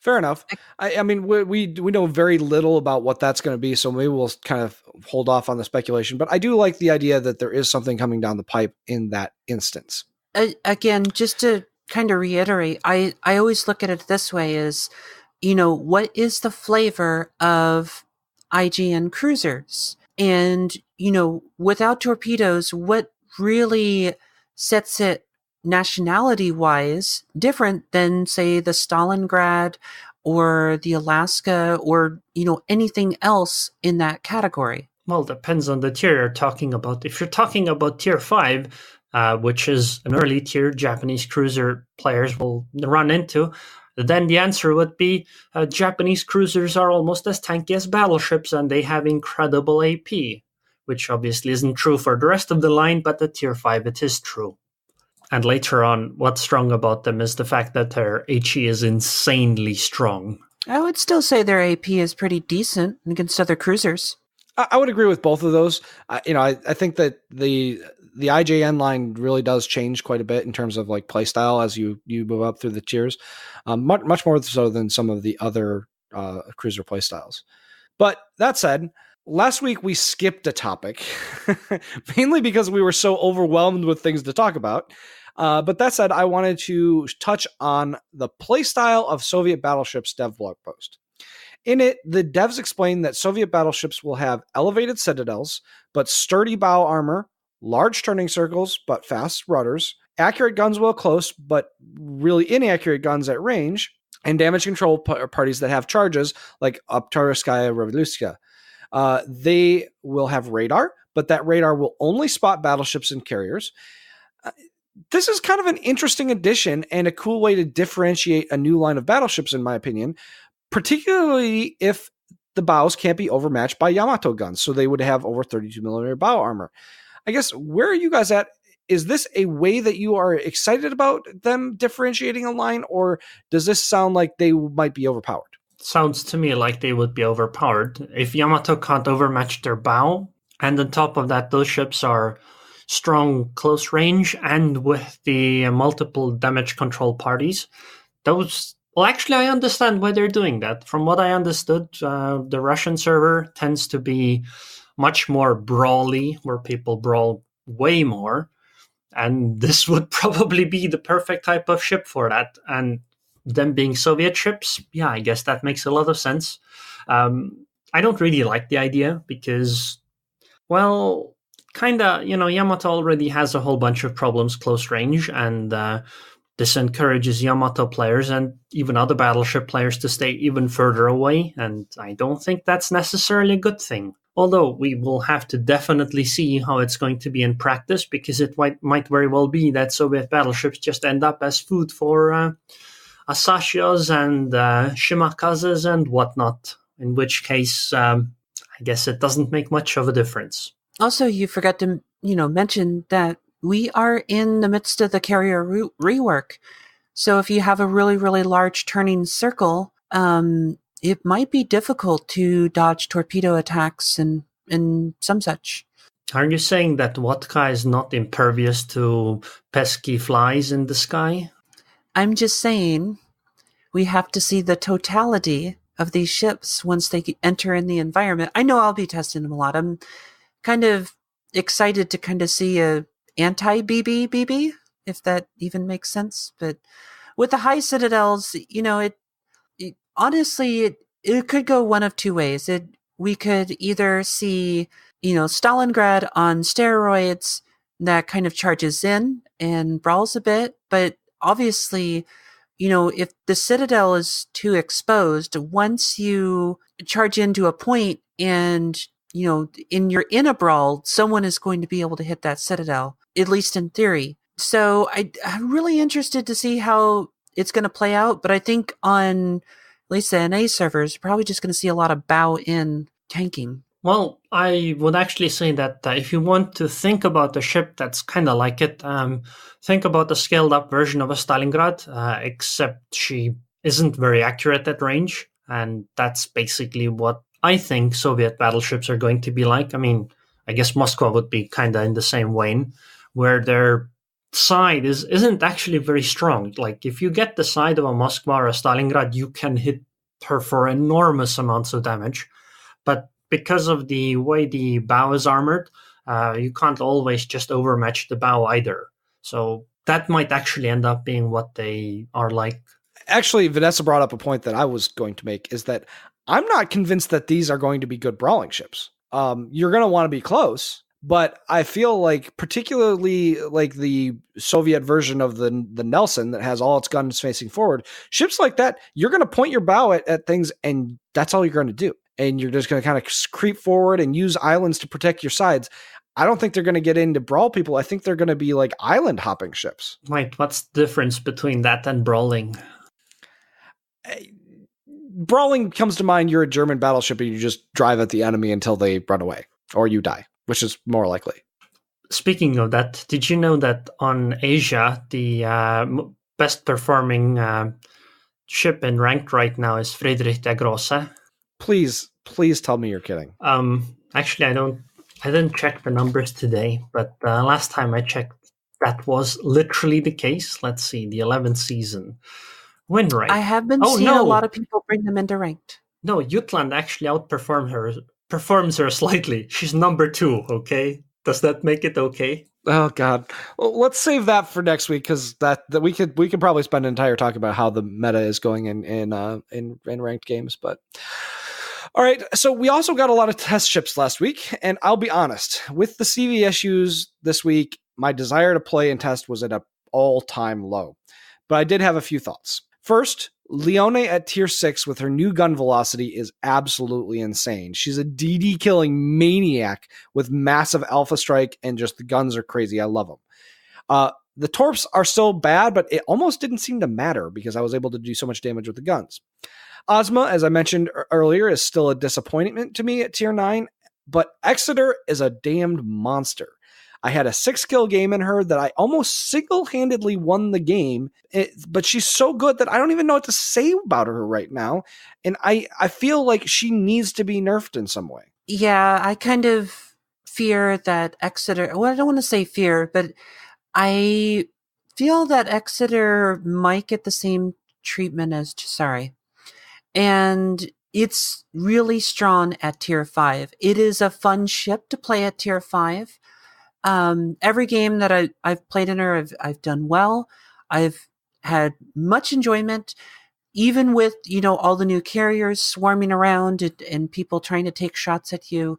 Fair enough. I mean, we know very little about what that's going to be, so maybe we'll kind of hold off on the speculation. But I do like the idea that there is something coming down the pipe in that instance. Again, just to kind of reiterate, I always look at it this way: is what is the flavor of IGN cruisers, and without torpedoes, what really sets it nationality-wise different than, say, the Stalingrad or the Alaska or, anything else in that category? Well, depends on the tier you're talking about. If you're talking about tier 5, which is an early tier Japanese cruiser players will run into, then the answer would be Japanese cruisers are almost as tanky as battleships, and they have incredible AP, which obviously isn't true for the rest of the line, but at tier 5 it is true. And later on, what's strong about them is the fact that their HE is insanely strong. I would still say their AP is pretty decent against other cruisers. I would agree with both of those. I think that the IJN line really does change quite a bit in terms of like playstyle as you move up through the tiers, much more so than some of the other cruiser playstyles. But that said, last week we skipped a topic, mainly because we were so overwhelmed with things to talk about. But that said, I wanted to touch on the playstyle of Soviet Battleships dev blog post. In it, the devs explain that Soviet battleships will have elevated citadels, but sturdy bow armor, large turning circles, but fast rudders, accurate guns while close, but really inaccurate guns at range, and damage control parties that have charges like Aptarskaya Revoluska. They will have radar, but that radar will only spot battleships and carriers. This is kind of an interesting addition and a cool way to differentiate a new line of battleships, in my opinion, particularly if the bows can't be overmatched by Yamato guns. So they would have over 32 millimeter bow armor. I guess, where are you guys at? Is this a way that you are excited about them differentiating a line, or does this sound like they might be overpowered? Sounds to me like they would be overpowered. If Yamato can't overmatch their bow, and on top of that, those ships are strong close range and with the multiple damage control parties, actually, I understand why they're doing that. From what I understood, the Russian server tends to be much more brawly, where people brawl way more, and this would probably be the perfect type of ship for that. And them being Soviet ships, yeah, I guess that makes a lot of sense. I don't really like the idea because, well, kinda, Yamato already has a whole bunch of problems close range, and this encourages Yamato players and even other battleship players to stay even further away, and I don't think that's necessarily a good thing. Although we will have to definitely see how it's going to be in practice, because it might very well be that Soviet battleships just end up as food for Asashios and Shimakazes and whatnot, in which case I guess it doesn't make much of a difference. Also, you forgot to, mention that we are in the midst of the carrier rework. So if you have a really, really large turning circle, it might be difficult to dodge torpedo attacks and some such. Are you saying that Wotka is not impervious to pesky flies in the sky? I'm just saying we have to see the totality of these ships once they enter in the environment. I know I'll be testing them a lot. I'm kind of excited to kind of see a anti-BB, if that even makes sense. But with the high citadels, honestly, it could go one of two ways. We could either see, Stalingrad on steroids that kind of charges in and brawls a bit, but obviously, if the citadel is too exposed, once you charge into a point and, you're in a brawl, someone is going to be able to hit that citadel, at least in theory. So I'm really interested to see how it's going to play out, but I think on at least the NA servers, you're probably just going to see a lot of bow-in tanking. Well, I would actually say that if you want to think about a ship that's kind of like it, think about the scaled-up version of a Stalingrad, except she isn't very accurate at range, and that's basically what I think Soviet battleships are going to be like. I mean, I guess Moscow would be kind of in the same vein, where their side isn't actually very strong. Like, if you get the side of a Moskva or a Stalingrad, you can hit her for enormous amounts of damage. But because of the way the bow is armored, you can't always just overmatch the bow either. So that might actually end up being what they are like. Actually, Vanessa brought up a point that I was going to make, is that I'm not convinced that these are going to be good brawling ships. You're going to want to be close, but I feel like particularly like the Soviet version of the Nelson that has all its guns facing forward, ships like that, you're going to point your bow at things and that's all you're going to do. And you're just going to kind of creep forward and use islands to protect your sides. I don't think they're going to get into brawl people. I think they're going to be like island hopping ships. Wait, what's the difference between that and brawling? Brawling comes to mind, you're a German battleship and you just drive at the enemy until they run away or you die, which is more likely. Speaking of that, did you know that on Asia, the best performing ship in ranked right now is Friedrich der Grosse? Please tell me you're kidding. Actually, I didn't check the numbers today, but last time I checked, that was literally the case. Let's see, the 11th season. Win rate. I have been seeing a lot of people bring them into ranked. No, Jutland actually performs her slightly. She's number 2, okay? Does that make it okay? Oh God. Well, let's save that for next week, because that we could probably spend an entire talk about how the meta is going in ranked games. But all right, so we also got a lot of test ships last week, and I'll be honest, with the CV issues this week, my desire to play and test was at an all-time low. But I did have a few thoughts. First, Leone at tier 6 with her new gun velocity is absolutely insane. She's a DD killing maniac with massive alpha strike, and just the guns are crazy. I love them. The torps are still bad, but it almost didn't seem to matter because I was able to do so much damage with the guns. Azuma, as I mentioned earlier, is still a disappointment to me at tier 9, but Exeter is a damned monster. I had a 6-kill game in her that I almost single-handedly won the game, but she's so good that I don't even know what to say about her right now, and I feel like she needs to be nerfed in some way. Yeah, I kind of fear that Exeter, well, I don't want to say fear, but I feel that Exeter might get the same treatment as Cesare. And it's really strong at tier 5. It is a fun ship to play at tier 5. Every game that I've played in her, I've done well. I've had much enjoyment, even with, all the new carriers swarming around and people trying to take shots at you.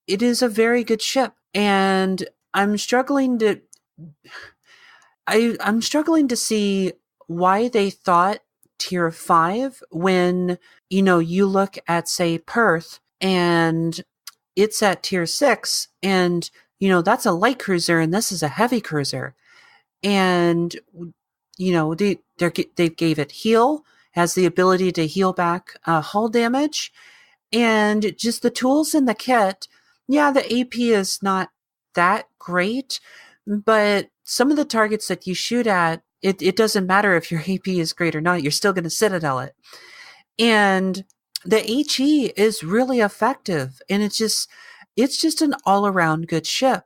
It is a very good ship. and I'm struggling to I'm struggling to see why they thought tier 5 when, you look at, say, Perth, and it's at tier 6, and, that's a light cruiser and this is a heavy cruiser. And, they gave it heal, has the ability to heal back hull damage, and just the tools in the kit. Yeah, the AP is not that great, but some of the targets that you shoot at, it doesn't matter if your AP is great or not. You're still going to Citadel it. And the HE is really effective, and it's just an all-around good ship.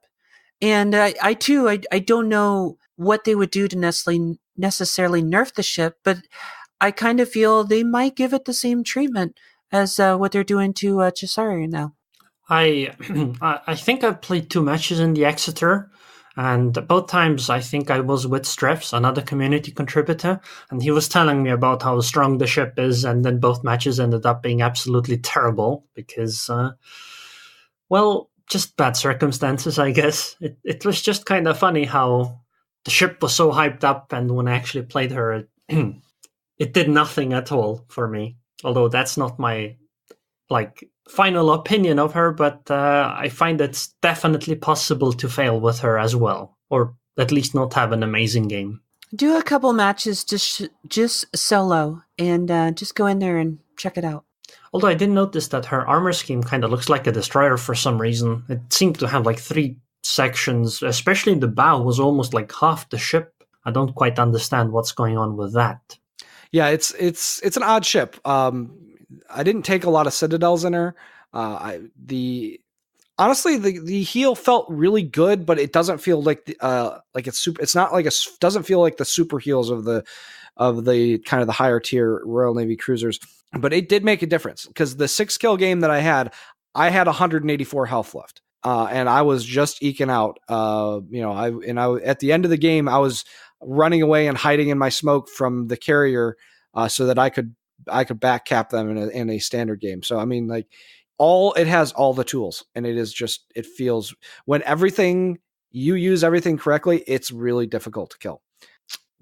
And I don't know what they would do to necessarily nerf the ship, but I kind of feel they might give it the same treatment as what they're doing to Cesare now. I think I've played 2 matches in the Exeter, and both times I think I was with Strefs, another community contributor, and he was telling me about how strong the ship is, and then both matches ended up being absolutely terrible because, just bad circumstances, I guess. It was just kind of funny how the ship was so hyped up, and when I actually played her, it did nothing at all for me. Although that's not my final opinion of her, but I find it's definitely possible to fail with her as well, or at least not have an amazing game. Do a couple matches just solo, and just go in there and check it out. Although I did notice that her armor scheme kind of looks like a destroyer for some reason. It seemed to have 3 sections, especially the bow was almost like half the ship. I don't quite understand what's going on with that. Yeah, it's an odd ship. I didn't take a lot of citadels in her. Honestly, the heel felt really good, but it doesn't feel like it's super. It's not doesn't feel like the super heels of the kind of the higher tier Royal Navy cruisers. But it did make a difference because the 6-kill game that I had 184 health left, and I was just eking out. I at the end of the game I was running away and hiding in my smoke from the carrier, so that I could back cap them in a standard game. So I mean, it has all the tools, and it feels when you use everything correctly, it's really difficult to kill.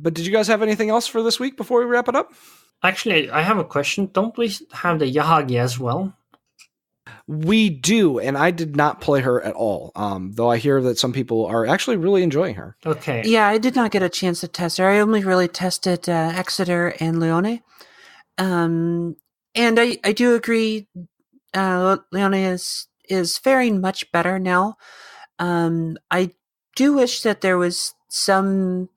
But did you guys have anything else for this week before we wrap it up? Actually, I have a question. Don't we have the Yahagi as well? We do, and I did not play her at all, though I hear that some people are actually really enjoying her. Okay. Yeah, I did not get a chance to test her. I only really tested Exeter and Leone. And I do agree, Leone is faring much better now. I do wish that there was some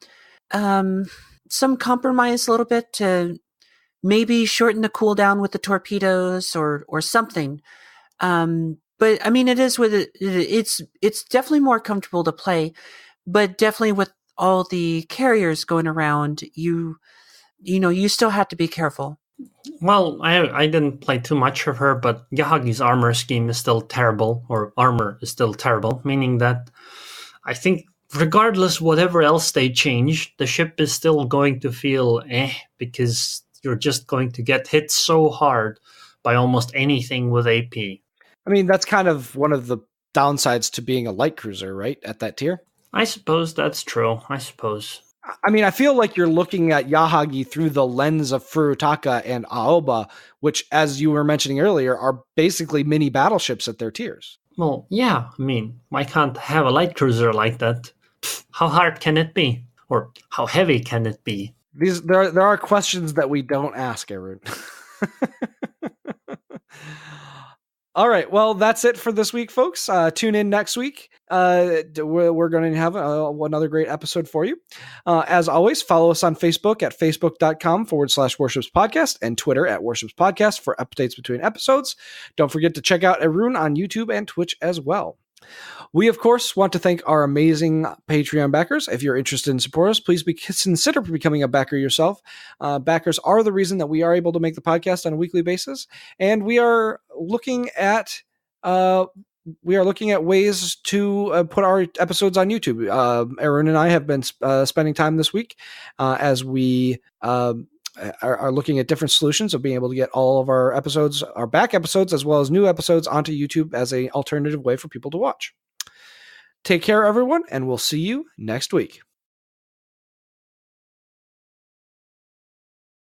compromise a little bit to maybe shorten the cooldown with the torpedoes or something. But I mean, it is with it. It's definitely more comfortable to play, but definitely with all the carriers going around, you still have to be careful. Well, I didn't play too much of her, but Yahagi's armor scheme is still terrible, or armor is still terrible, meaning that I think regardless whatever else they change, the ship is still going to feel because you're just going to get hit so hard by almost anything with AP. I mean, that's kind of one of the downsides to being a light cruiser, right? At that tier. I suppose that's true. I suppose. I mean, I feel like you're looking at Yahagi through the lens of Furutaka and Aoba, which, as you were mentioning earlier, are basically mini battleships at their tiers. Well, yeah. I mean, why can't have a light cruiser like that? How hard can it be? Or how heavy can it be? There are questions that we don't ask, Arun. All right. Well, that's it for this week, folks. Tune in next week. We're going to have another great episode for you. As always, follow us on Facebook at facebook.com/Warships Podcast and Twitter at Warships Podcast for updates between episodes. Don't forget to check out Arun on YouTube and Twitch as well. We, of course, want to thank our amazing Patreon backers. If you're interested in supporting us, please consider becoming a backer yourself. Backers are the reason that we are able to make the podcast on a weekly basis, and we are looking at ways to put our episodes on YouTube. Aaron and I have been spending time this week as we are looking at different solutions of being able to get all of our episodes, our back episodes, as well as new episodes onto YouTube as an alternative way for people to watch. Take care, everyone, and we'll see you next week.